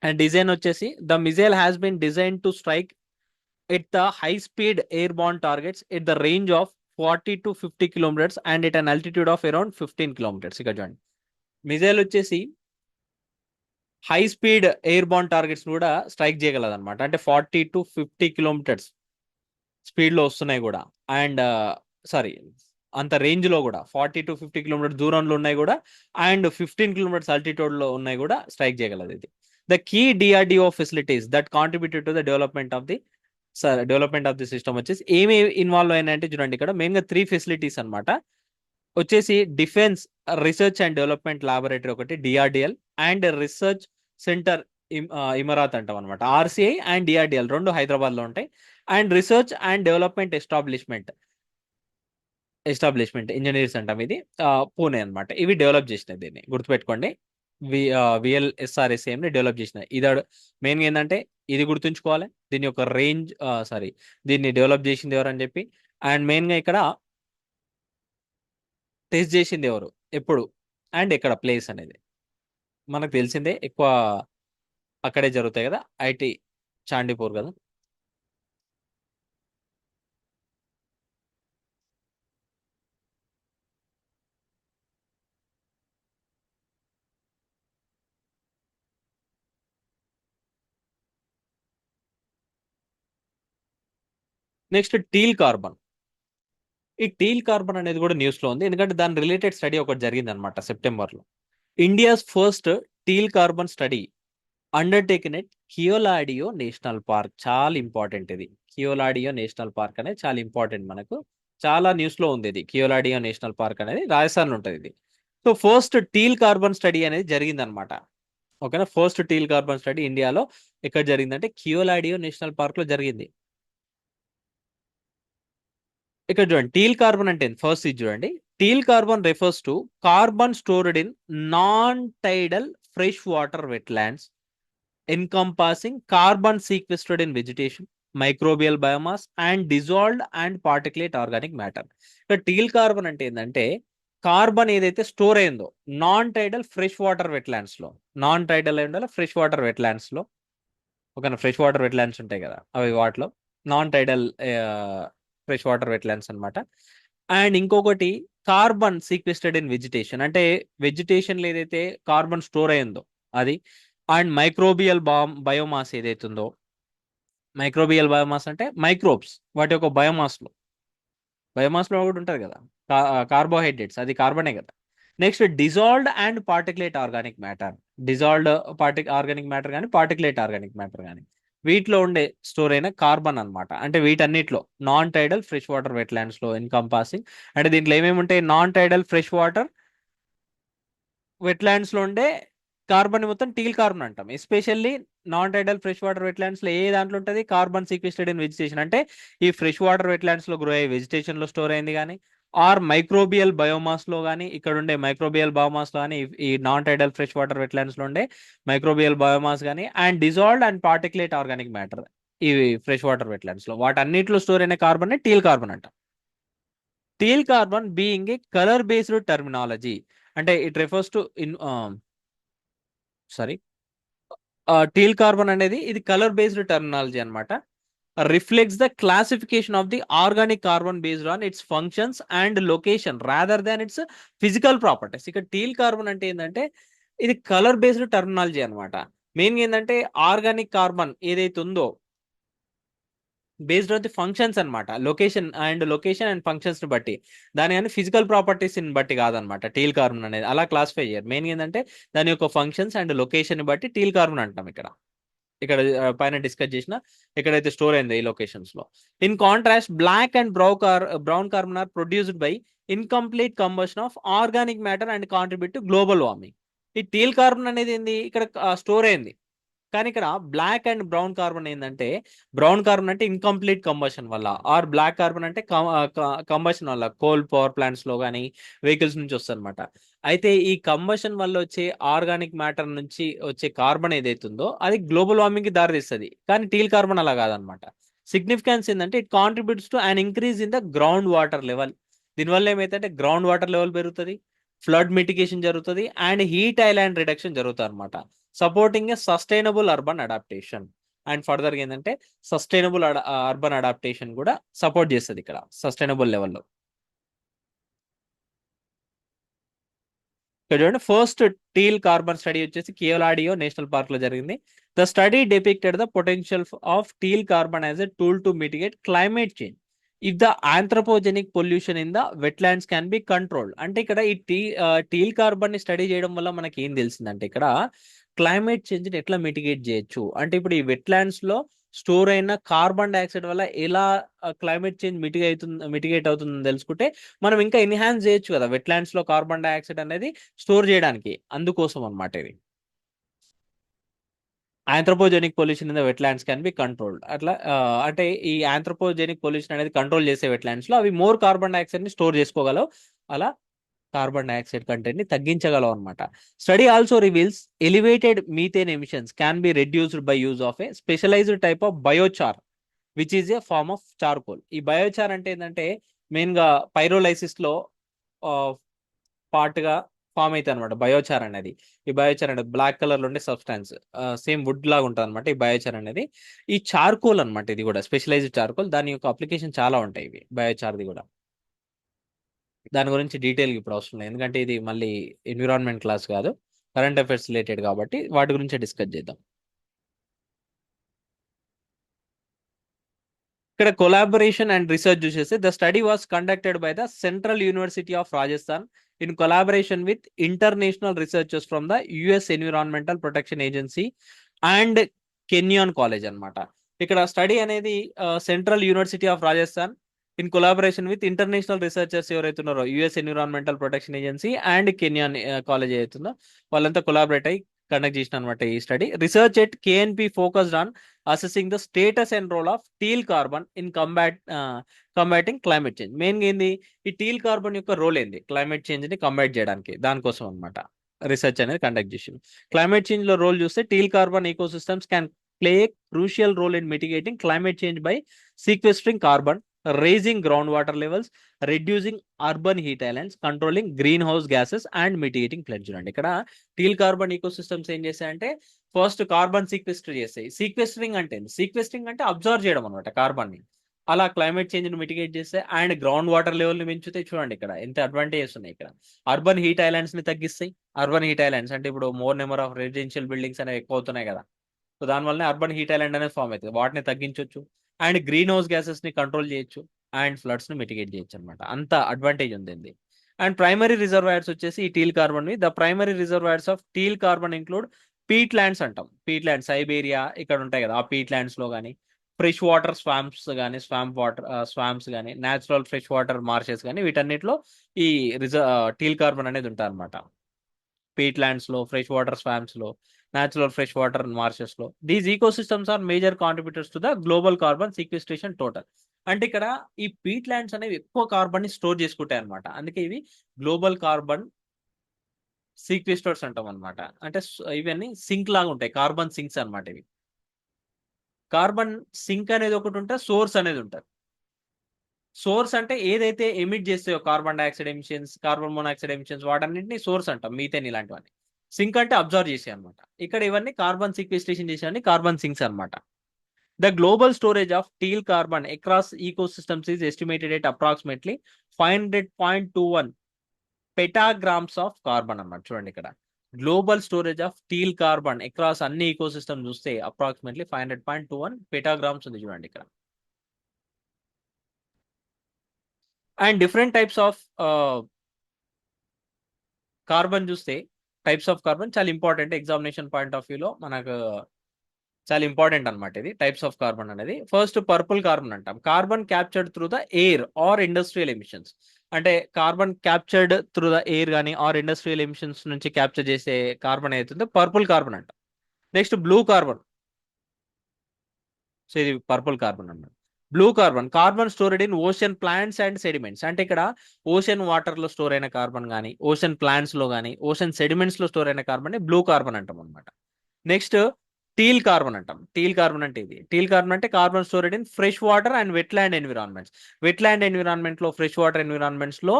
And design వచ్చేసి, the missile has been designed to strike at the high speed airborne targets at the range of 40 to 50 kilometers and at an altitude of around 15 kilometers. ఇక్కడ చూడండి, missile వచ్చేసి high speed airborne targets కూడా strike చేయగలదు అనమాట. అంటే 40 to 50 kilometers speed లో వస్తున్నాయి కూడా, అండ్ సారీ అంత రేంజ్ లో కూడా 40 to 50 kilometers దూరంలో ఉన్నాయి కూడా, అండ్ 15 kilometers ఆల్టిట్యూడ్ లో ఉన్నాయి కూడా స్ట్రైక్ చేయగలదు ఇది. The key DRDO facilities that contributed to the development of the system వచ్చేసి ఏమి ఇన్వాల్వ్ అయినాయంటే చూడండి, ఇక్కడ మెయిన్ గా 3 ఫెసిలిటీస్ అనమాట. వచ్చేసి defence research and development laboratory ఒకటి డిఆర్డిఎల్, అండ్ రీసెర్చ్ సెంటర్ ఇమరాత్ అంటాం అనమాట. RCI అండ్ డిఆర్డిఎల్ రెండు హైదరాబాద్ లో ఉంటాయి. And research and development establishment engineers అంటాం, ఇది పూణే అనమాట. ఇవి డెవలప్ చేసినాయి, దీన్ని గుర్తుపెట్టుకోండి. VL-SRSAM ని డెవలప్ చేసినాయి. ఇది మెయిన్గా ఏంటంటే ఇది గుర్తుంచుకోవాలి, దీని యొక్క రేంజ్ సారీ దీన్ని డెవలప్ చేసింది ఎవరు అని చెప్పి. అండ్ మెయిన్గా ఇక్కడ టెస్ట్ చేసింది ఎవరు, ఎప్పుడు, అండ్ ఎక్కడ ప్లేస్ అనేది మనకు తెలిసిందే. ఎక్కువ అక్కడే జరుగుతాయి కదా, చాండీపూర్ కదా. Next teal carbon. ఈ టీల్ కార్బన్ అనేది కూడా న్యూస్ లో ఉంది, ఎందుకంటే దాని రిలేటెడ్ స్టడీ ఒకటి జరిగింది అనమాట సెప్టెంబర్ లో. India's first teal carbon study undertaken at Keoladeo national park. చాలా ఇంపార్టెంట్ ఇది. కియోలాడియో నేషనల్ పార్క్ అనేది చాలా ఇంపార్టెంట్ మనకు. చాలా న్యూస్ లో ఉంది ఇది. కియోలాడియో నేషనల్ పార్క్ అనేది రాజస్థాన్ ఉంటుంది ఇది. So first teal carbon study అనేది జరిగింది అనమాట. ఓకేనా. ఫస్ట్ టీల్ కార్బన్ స్టడీ ఇండియాలో ఎక్కడ జరిగిందంటే కియోలాడియో నేషనల్ పార్క్ లో జరిగింది. ఇక్కడ చూడండి, టీల్ కార్బన్ అంటే ఫస్ట్ ఇది చూడండి. Teal carbon refers to carbon stored in non tidal fresh water wetlands encompassing carbon sequestered in vegetation, microbial biomass, and dissolved and particulate organic matter. ఇక్కడ టీల్ కార్బన్ అంటే ఏంటంటే కార్బన్ ఏదైతే store అయిందో non tidal fresh water wetlands లో, non టైడల్ ఉండాలి fresh water wetlands లో. ఒక fresh water wetlands ఉంటాయి కదా, అవి వాటిలో non tidal fresh water wetlands అనమాట. అండ్ ఇంకొకటి కార్బన్ సీక్వెస్టెడ్ ఇన్ వెజిటేషన్, అంటే వెజిటేషన్ ఏదైతే కార్బన్ స్టోర్ అయిందో అది. అండ్ మైక్రోబియల్ బయోమాస్ ఏదైతుందో, మైక్రోబియల్ బయోమాస్ అంటే మైక్రోబ్స్ వాటి యొక్క బయోమాస్ లో ఒకటి ఉంటుంది కదా, కార్బోహైడ్రేట్స్, అది కార్బనే కదా. Next dissolved and particulate organic matter. Dissolved organic matter కానీ పార్టికులేట్ ఆర్గానిక్ మ్యాటర్ కానీ వీటిలో ఉండే స్టోర్ అయిన కార్బన్ అనమాట. అంటే వీటన్నిటిలో non tidal fresh water wetlands లో ఎన్కంపాసింగ్, అంటే దీంట్లో ఏమేమి ఉంటాయి, non tidal fresh water wetlands లో ఉండే కార్బన్ మొత్తం టీల్ కార్బన్ అంటాం. Especially non tidal fresh water wetlands లో ఏ దాంట్లో ఉంటుంది, కార్బన్ సీక్వెస్టెడ్ ఇన్ వెజిటేషన్, అంటే ఈ ఫ్రెష్ వాటర్ వెట్లాండ్స్ లో గ్రో అయ్యే వెజిటేషన్ లో స్టోర్ అయింది కానీ, ఆర్ మైక్రోబియల్ బయోమాస్ లో కానీ, ఇక్కడ ఉండే మైక్రోబియల్ బయోమాస్ లో కానీ, ఈ non tidal fresh water wetlands లో ఉండే మైక్రోబియల్ బయోమాస్ కానీ, and dissolved and particulate organic matter ఇవి ఫ్రెష్ వాటర్ వెట్లాండ్స్ లో వాటన్నిటిలో స్టోర్ అయిన కార్బన్ టీల్ కార్బన్ అంట. Teal carbon being a colour based terminology, అంటే it refers to in sorry teal carbon అనేది ఇది కలర్ బేస్డ్ టర్మినాలజీ అనమాట. Reflects the classification of the organic carbon based on its functions and location rather than its physical properties. ఇక్కడ teal carbon అంటే ఏంటంటే ఇది colour based terminology అనమాట. Main ఏంటంటే organic carbon ఏదైతే ఉందో బేస్డ్ ఆన్ ది ఫంక్షన్స్ అనమాట, లొకేషన్ అండ్ ఫంక్షన్స్ ని బట్టి, దాని కానీ ఫిజికల్ ప్రాపర్టీస్ ని బట్టి కాదనమాట. టీల్ కార్బన్ అనేది అలా క్లాసిఫై చేయరు. మెయిన్ ఏంటంటే దాని యొక్క ఫంక్షన్స్ అండ్ లొకేషన్ ని బట్టి టీల్ కార్బన్ అంటాం. ఇక్కడ ఇక్కడ పైన డిస్కస్ చేసిన ఎక్కడైతే స్టోర్ అయింది ఈ లొకేషన్స్ లో. In contrast black and brown carbon are produced by incomplete combustion of organic matter and contribute to global warming. ఈ టీల్ కార్బన్ అనేది ఏంది, ఇక్కడ స్టోర్ అయింది. కానీ ఇక్కడ బ్లాక్ అండ్ బ్రౌన్ కార్బన్ ఏంటంటే, బ్రౌన్ కార్బన్ అంటే ఇన్కంప్లీట్ కంబషన్ వల్ల, ఆర్ బ్లాక్ కార్బన్ అంటే కంబషన్ వల్ల, కోల్ పవర్ ప్లాంట్స్ లో కానీ వెహికల్స్ నుంచి వస్తుంది అనమాట. అయితే ఈ కంబషన్ వల్ల వచ్చే ఆర్గానిక్ మ్యాటర్ నుంచి వచ్చే కార్బన్ ఏదైతుందో అది గ్లోబల్ వార్మింగ్ కి దారితీస్తుంది. కానీ టీల్ కార్బన్ అలా కాదనమాట. సిగ్నిఫికెన్స్ ఏంటంటే it contributes to and increase in the ground water level. దీనివల్ల ఏమైతే గ్రౌండ్ వాటర్ లెవెల్ పెరుగుతుంది, ఫ్లడ్ మిటిగేషన్ జరుగుతుంది, అండ్ హీట్ ఐలాండ్ రిడక్షన్ జరుగుతుంది అనమాట. Supporting A sustainable urban adaptation. And further ఏంటంటే సస్టైనబుల్ అర్బన్ అడాప్టేషన్ కూడా సపోర్ట్ చేస్తుంది ఇక్కడ సస్టైనబుల్ లెవెల్లో. ఇక్కడ చూడండి, ఫస్ట్ టీల్ కార్బన్ స్టడీ వచ్చేసి కియోలాడియో నేషనల్ పార్క్ లో జరిగింది. The study depicted the potential of teal carbon as a tool to mitigate climate change if the anthropogenic pollution in the wetlands can be controlled. అంటే ఇక్కడ ఈ teal carbon ని study చేయడం వల్ల మనకి ఏం తెలిసిందంటే ఇక్కడ క్లైమేట్ చేంజ్ ని ఎట్లా మిటిగేట్ చేయొచ్చు అంటే, ఇప్పుడు ఈ వెట్లాండ్స్ లో స్టోర్ అయిన కార్బన్ డైఆక్సైడ్ వల్ల ఎలా క్లైమేట్ చేంజ్ మిటిగేట్ అవుతుందని తెలుసుకుంటే మనం ఇంకా ఎన్హాన్స్ చేయొచ్చు కదా వెట్లాండ్స్ లో కార్బన్ డైఆక్సైడ్ అనేది స్టోర్ చేయడానికి. అందుకోసం అనమాట ఇది. Anthropogenic pollution in the wetlands can be controlled. అట్లా అంటే ఈ ఆంథ్రోపోజెనిక్ పొల్యూషన్ అనేది కంట్రోల్ చేసే వెట్లాండ్స్ లో అవి మోర్ కార్బన్ డైఆక్సైడ్ ని స్టోర్ చేసుకోగలవు. అలా కార్బన్ డైఆక్సైడ్ కంటెంట్ ని తగ్గించగలవు అనమాట. Study also reveals elevated methane emissions can be reduced by use of a specialised type of biochar which is a form of charcoal. ఈ biochar అంటే ఏంటంటే main గా పైరోలైసిస్ లో పార్ట్ గా ఫామ్ అవుతాయి అనమాట బయోచార్ అనేది. ఈ బయోచార్ అనేది బ్లాక్ కలర్ లో ఉండే సబ్స్టాన్స్, సేమ్ వుడ్ లాగా ఉంటుంది అనమాట ఈ బయోచార్ అనేది. ఈ చార్కోల్ అనమాట, ఇది కూడా స్పెషలైజ్డ్ చార్కోల్. దాని యొక్క అప్లికేషన్ చాలా ఉంటాయి ఇవి బయోచార్ది కూడా. దాని గురించి డీటెయిల్ ఇప్పుడు అవసరం లేదు, ఎందుకంటే ఇది మళ్ళీ ఎన్విరాన్మెంట్ క్లాస్ కాదు, కరెంట్ అఫైర్స్ రిలేటెడ్ కాబట్టి వాటి గురించి డిస్కస్ చేద్దాం. ఇక్కడ కొలాబరేషన్ అండ్ రీసెర్చ్ చూసేస్తే the study was conducted by the Central University of Rajasthan in collaboration with international researchers from the US Environmental Protection Agency and Kenyon College అన్నమాట. ఇక్కడ study అనేది Central University of Rajasthan in collaboration with international researchers ఎవరైతే ఉన్నారో US Environmental Protection Agency and Kenyon College ఏదైతుందో వాళ్ళంతా collaborate అయ్యి conduct చేసిన అనమాట ఈ study. Research at KNP focused on assessing the status and role of teal carbon in combating climate change. మెయిన్గా ఏంది, ఈ టీల్ కార్బన్ యొక్క రోల్ ఏంది క్లైమేట్ చేంజ్ ని కంబాట్ చేయడానికి, దానికోసం అనమాట రీసెర్చ్ అనేది కండక్ట్ చేసింది. క్లైమేట్ చేంజ్ లో రోల్ చూస్తే teal carbon ecosystems can play a crucial role in mitigating climate change by sequestering carbon, rising ground water levels, reducing urban heat islands, controlling green house gases and mitigating flood. చూడండి ఇక్కడ teal carbon ecosystems ఏం చేస్తాయంటే first carbon సీక్వెస్టర్ చేస్తాయి. Sequestering అంటే sequestering అంటే observe చేయడం అనమాట carbon ని. అలా క్లైమేట్ చేంజ్ ని మిటిగేట్ చేస్తే అండ్ గ్రౌండ్ వాటర్ లెవెల్ ని పెంచుతాయి. చూడండి ఇక్కడ ఎంత అడ్వాంటేజెస్ ఉన్నాయి. ఇక్కడ అర్బన్ హీట్ ఐలాండ్స్ ని తగ్గిస్తాయి. అర్బన్ హీట్ ఐలాండ్స్ అంటే ఇప్పుడు more number of residential buildings అనేవి ఎక్కువ అవుతున్నాయి కదా, సో దానివల్ల అర్బన్ హీట్ ఐలాండ్ అనేది ఫామ్ అవుతుంది. వాటిని తగ్గించవచ్చు అండ్ గ్రీన్ హౌస్ గ్యాసెస్ ని కంట్రోల్ చేయొచ్చు అండ్ ఫ్లడ్స్ ని మిటిగేట్ చేయొచ్చు అనమాట. అంత అడ్వాంటేజ్ ఉంది. అండ్ ప్రైమరీ రిజర్వాయర్స్ వచ్చేసి ఈ టీల్ కార్బన్ వి. The primary reservoirs of teal carbon include peat lands అంటాం. పీట్ ల్యాండ్ సైబేరియా ఇక్కడ ఉంటాయి కదా, ఆ పీట్ ల్యాండ్స్ లో కానీ ఫ్రెష్ వాటర్ స్వాంప్స్ కానీ స్వాంప్స్ కానీ న్యాచురల్ ఫ్రెష్ వాటర్ మార్షెస్ కానీ వీటన్నిటిలో ఈ టీల్ కార్బన్ అనేది ఉంటుంది అనమాట. పీట్ ల్యాండ్స్ లో, ఫ్రెష్ వాటర్ స్వాంప్స్ లో, న్యాచురల్ ఫ్రెష్ వాటర్ మార్షెస్ లో. These ecosystems are major contributors to the global carbon sequestration total. అంటే ఇక్కడ ఈ పీట్ ల్యాండ్స్ అనేవి ఎక్కువ కార్బన్ ని స్టోర్ చేసుకుంటాయి అనమాట. అందుకే ఇవి గ్లోబల్ కార్బన్ సీక్వెస్టర్స్ అంటాం అనమాట. అంటే ఇవన్నీ సింక్ లాగా ఉంటాయి, కార్బన్ సింక్స్ అనమాట ఇవి. కార్బన్ సింక్ అనేది ఒకటి ఉంటే సోర్స్ అనేది ఉంటుంది. సోర్స్ అంటే ఏదైతే ఎమిట్ చేస్తాయో carbon dioxide emissions, carbon monoxide emissions, వాటన్నింటినీ సోర్స్ అంటాం, మీథేన్ ఇలాంటివన్నీ. సింక్ అంటే అబ్జర్వ్ చేసే అనమాట. ఇక్కడ ఇవన్నీ కార్బన్ సీక్వెస్ట్రేషన్ చేసేవన్నీ కార్బన్ సింక్స్ అనమాట. The global storage of teal carbon across ecosystems is estimated at approximately 500.21 petagrams of carbon అన్నమాట. చూడండి ఇక్కడ global storage of teal carbon across అన్ని ఈకోసిస్టమ్ చూస్తే అప్రాక్సిమేట్లీ 500.21 పెటాగ్రామ్స్ ఉంది. చూడండి ఇక్కడ. And different types of carbon చూస్తే, టైప్స్ ఆఫ్ కార్బన్ చాలా ఇంపార్టెంట్ ఎగ్జామినేషన్ పాయింట్ ఆఫ్ వ్యూలో మనకు చాలా ఇంపార్టెంట్ అనమాట ఇది. టైప్స్ ఆఫ్ కార్బన్ అనేది ఫస్ట్ పర్పుల్ కార్బన్ అంటాం. Carbon captured through the air or industrial emissions. అంటే carbon captured through the air కానీ ఆర్ ఇండస్ట్రియల్ ఎమిషన్స్ నుంచి క్యాప్చర్ చేసే కార్బన్ అవుతుందో పర్పుల్ కార్బన్ అంటాం. Next blue carbon. సో ఇది పర్పుల్ కార్బన్ అన్నమాట. Blue carbon, carbon stored in ocean plants and sediments. అంటే ఇక్కడ ఓషన్ వాటర్ లో స్టోర్ అయిన కార్బన్ కానీ, ఓషన్ ప్లాంట్స్ లో కానీ, ఓషన్ సెడిమెంట్స్ లో స్టోర్ అయిన కార్బన్ బ్లూ కార్బన్ అంటాం అనమాట. నెక్స్ట్ టీల్ కార్బన్ అంటాం. టీల్ కార్బన్ అంటే ఇది. టీల్ కార్బన్ అంటే carbon stored in fresh water and wetland environments. Wetland environment లో, ఫ్రెష్ వాటర్ ఎన్విరాన్మెంట్స్ లో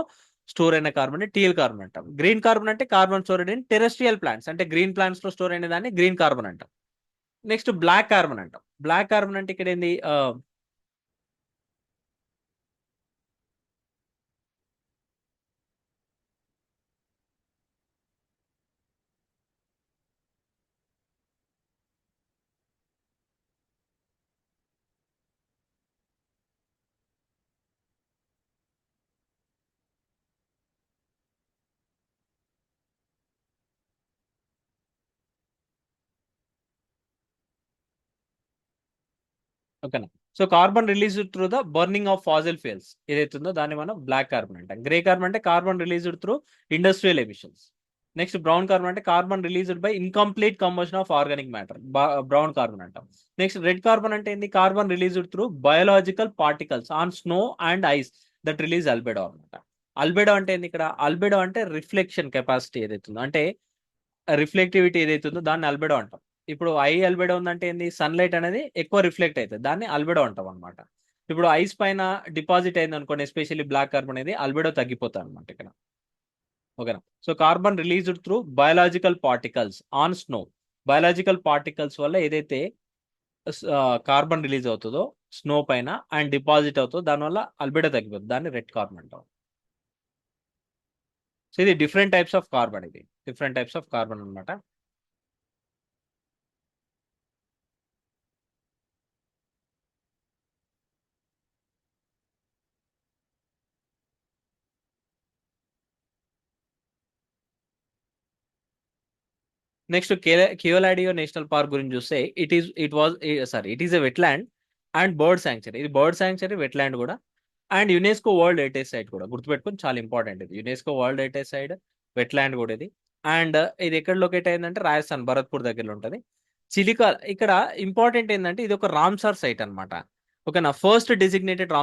స్టోర్ అయిన కార్బన్ టీల్ కార్బన్ అంటాం. గ్రీన్ కార్బన్ అంటే carbon stored in terrestrial plants. అంటే గ్రీన్ ప్లాంట్స్ లో స్టోర్ అయిన దాన్ని గ్రీన్ కార్బన్ అంటాం. నెక్స్ట్ బ్లాక్ కార్బన్ అంటాం. బ్లాక్ కార్బన్ అంటే ఇక్కడ ఏంది, ఓకేనా. So carbon released through the burning of fossil fuels ఏదైతుందో దాన్ని మనం బ్లాక్ కార్బన్ అంటాం. గ్రే కార్బన్ అంటే carbon released through industrial emissions. Next brown carbon అంటే carbon released by incomplete combustion of organic matter, brown carbon అంటాం. Next red carbon అంటే ఏంది, carbon released through biological particles on snow and ice that release albedo అనమాట. Albedo అంటే ఏంది, ఇక్కడ అల్బెడో అంటే reflection capacity ఏదైతుందో, అంటే రిఫ్లెక్టివిటీ ఏదైతుందో దాన్ని అల్బెడో అంటాం. ఇప్పుడు ఐ అల్బెడో ఉందంటే ఏంది, సన్లైట్ అనేది ఎక్కువ రిఫ్లెక్ట్ అవుతుంది, దాన్ని అల్బెడో అంటాం అనమాట. ఇప్పుడు ఐస్ పైన డిపాజిట్ అయింది అనుకోండి, ఎస్పెషల్లీ బ్లాక్ కార్బన్ అనేది, అల్బెడో తగ్గిపోతుంది అనమాట ఇక్కడ. ఓకేనా. So carbon released through biological particles on snow. Biological particles వల్ల ఏదైతే కార్బన్ రిలీజ్ అవుతుందో స్నో పైన అండ్ డిపాజిట్ అవుతుందో దానివల్ల అల్బిడో తగ్గిపోతుంది, దాన్ని రెడ్ కార్బన్ అంటాం. సో ఇది డిఫరెంట్ టైప్స్ ఆఫ్ కార్బన్, ఇది డిఫరెంట్ టైప్స్ ఆఫ్ కార్బన్ అనమాట. నెక్స్ట్ కియోలాడియో నేషనల్ పార్క్ గురించి చూస్తే it is a wetland and bird sanctuary. ఇది బర్డ్ శాంక్చురీ, వెట్లాండ్ కూడా, and UNESCO world heritage site కూడా గుర్తుపెట్టుకొని చాలా ఇంపార్టెంట్. ఇది UNESCO world heritage site, wetland కూడా ఇది. అండ్ ఇది ఎక్కడ లొకేట్ అయిందంటే రాజస్థాన్ భరత్పూర్ దగ్గరలో ఉంటుంది. చిలికా ఇక్కడ ఇంపార్టెంట్ ఏంటంటే ఇది ఒక రామ్సార్ సైట్ అనమాట. ఓకేనా. First designated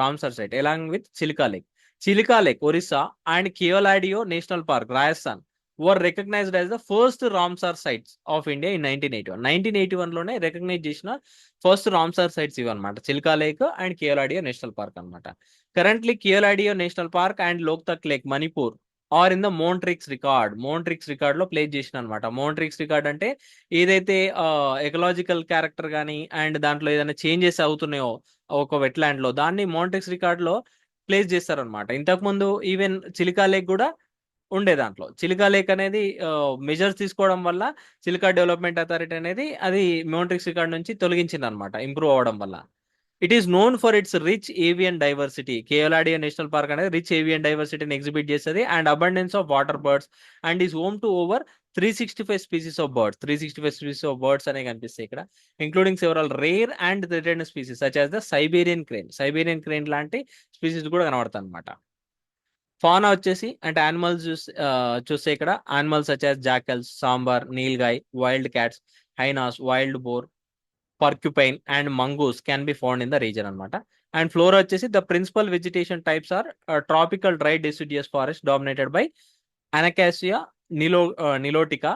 Ramsar site along with Chilika lake. Chilika lake Orissa and Keoladeo national park Rajasthan were recognized as the first Ramsar sites of India in 1981. 1981 లోనే రికగ్నైజ్ చేసిన ఫస్ట్ రామ్సార్ సైట్స్ ఇవి అనమాట, Chilka lake and Keoladeo national park అనమాట. Currently Keoladeo national park and Loktak lake Manipur are in the Montreux record. మోంట్రిక్స్ రికార్డ్ లో place చేసిన అనమాట. మోంట్రిక్స్ రికార్డ్ అంటే ఏదైతే ఎకలాజికల్ క్యారెక్టర్ కానీ అండ్ దాంట్లో ఏదైనా చేంజెస్ అవుతున్నాయో ఒక వెట్లాండ్ లో, దాన్ని మోంట్రిక్స్ రికార్డ్ లో ప్లేస్ చేస్తారనమాట. ఇంతకుముందు ఈవెన్ చిలికా లేక్ కూడా ఉండే దాంట్లో. చిలికా లేక్ అనేది మెజర్స్ తీసుకోవడం వల్ల చిలికా డెవలప్మెంట్ అథారిటీ అనేది అది మోంట్రిక్స్ రికార్డ్ నుంచి తొలగించింది అనమాట, ఇంప్రూవ్ అవ్వడం వల్ల. It is known for its rich avian diversity. Keoladeo national park అనేది రిచ్ ఏవియన్ డైవర్సిటీని ఎగ్జిబిట్ చేస్తుంది and abundance of water birds and is home to over 365 species of birds. 365 species of birds అనే కనిపిస్తాయి ఇక్కడ, including several rare and threatened species such as the Siberian crane. Siberian crane లాంటి species కూడా కనబడతాయి అనమాట. Fauna వచ్చేసి అంటే animals చూస్తే ఇక్కడ animals such as jackals, sambar, nilgai, wild cats, hyenas, wild boar, porcupine and mongoose can be found in the region అనమాట. And flora వచ్చేసి the principal vegetation types are tropical dry deciduous forest dominated by an acacia nilotica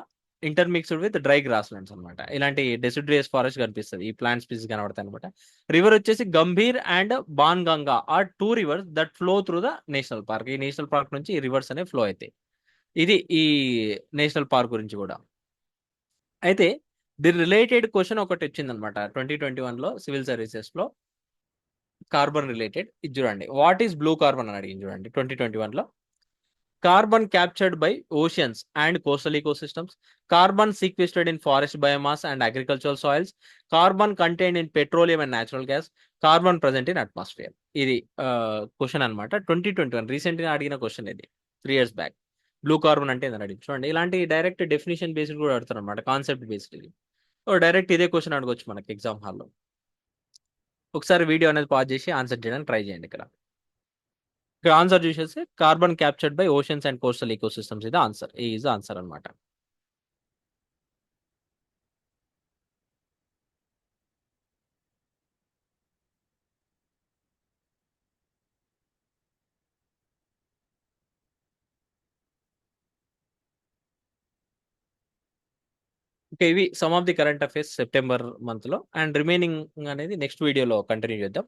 intermixed with dry grass lands అనమాట. ఇలాంటి డెసిడ్రియస్ forest కనిపిస్తుంది, ఈ plant species కనబడతాయి అనమాట. River వచ్చేసి Gambhir and Ban Ganga are two rivers that flow through the national park. ఈ national park నుంచి ఈ రివర్స్ అనేవి ఫ్లో అవుతాయి. ఇది ఈ నేషనల్ పార్క్ గురించి కూడా. అయితే ది రిలేటెడ్ క్వశ్చన్ ఒకటి వచ్చింది అనమాట 2021 లో సివిల్ సర్వీసెస్ లో, కార్బన్ రిలేటెడ్. ఇది చూడండి, వాట్ ఈస్ బ్లూ కార్బన్ అని అడిగింది చూడండి 2021 లో. Carbon captured by oceans and coastal ecosystems, carbon sequestered in forest biomass and agricultural soils, carbon contained in petroleum and natural gas, carbon present in atmosphere. ఇది question అనమాట 2021 recent గా అడిగిన question ఇది, 3 years back. Blue carbon అంటే ఏందని అడిగి చూడండి. ఇలాంటి డైరెక్ట్ డెఫినేషన్ బేస్డ్ కూడా అడుగుతారు అనమాట, కాన్సెప్ట్ బేస్డ్. ఇది డైరెక్ట్ ఇదే క్వశ్చన్ అడగొచ్చు మనకి ఎగ్జామ్ హాల్లో. ఒకసారి వీడియో అనేది పాజ్ చేసి ఆన్సర్ చేయడానికి ట్రై చేయండి. ఇక్కడ ఆన్సర్ చూసేసి carbon captured by oceans and coastal ecosystems ఇది ఆన్సర్, ఈజ్ ఆన్సర్ అనమాట. ఓకే, ఇవి some of the current affairs September month లో, అండ్ రిమైనింగ్ అనేది నెక్స్ట్ వీడియోలో కంటిన్యూ చేద్దాం.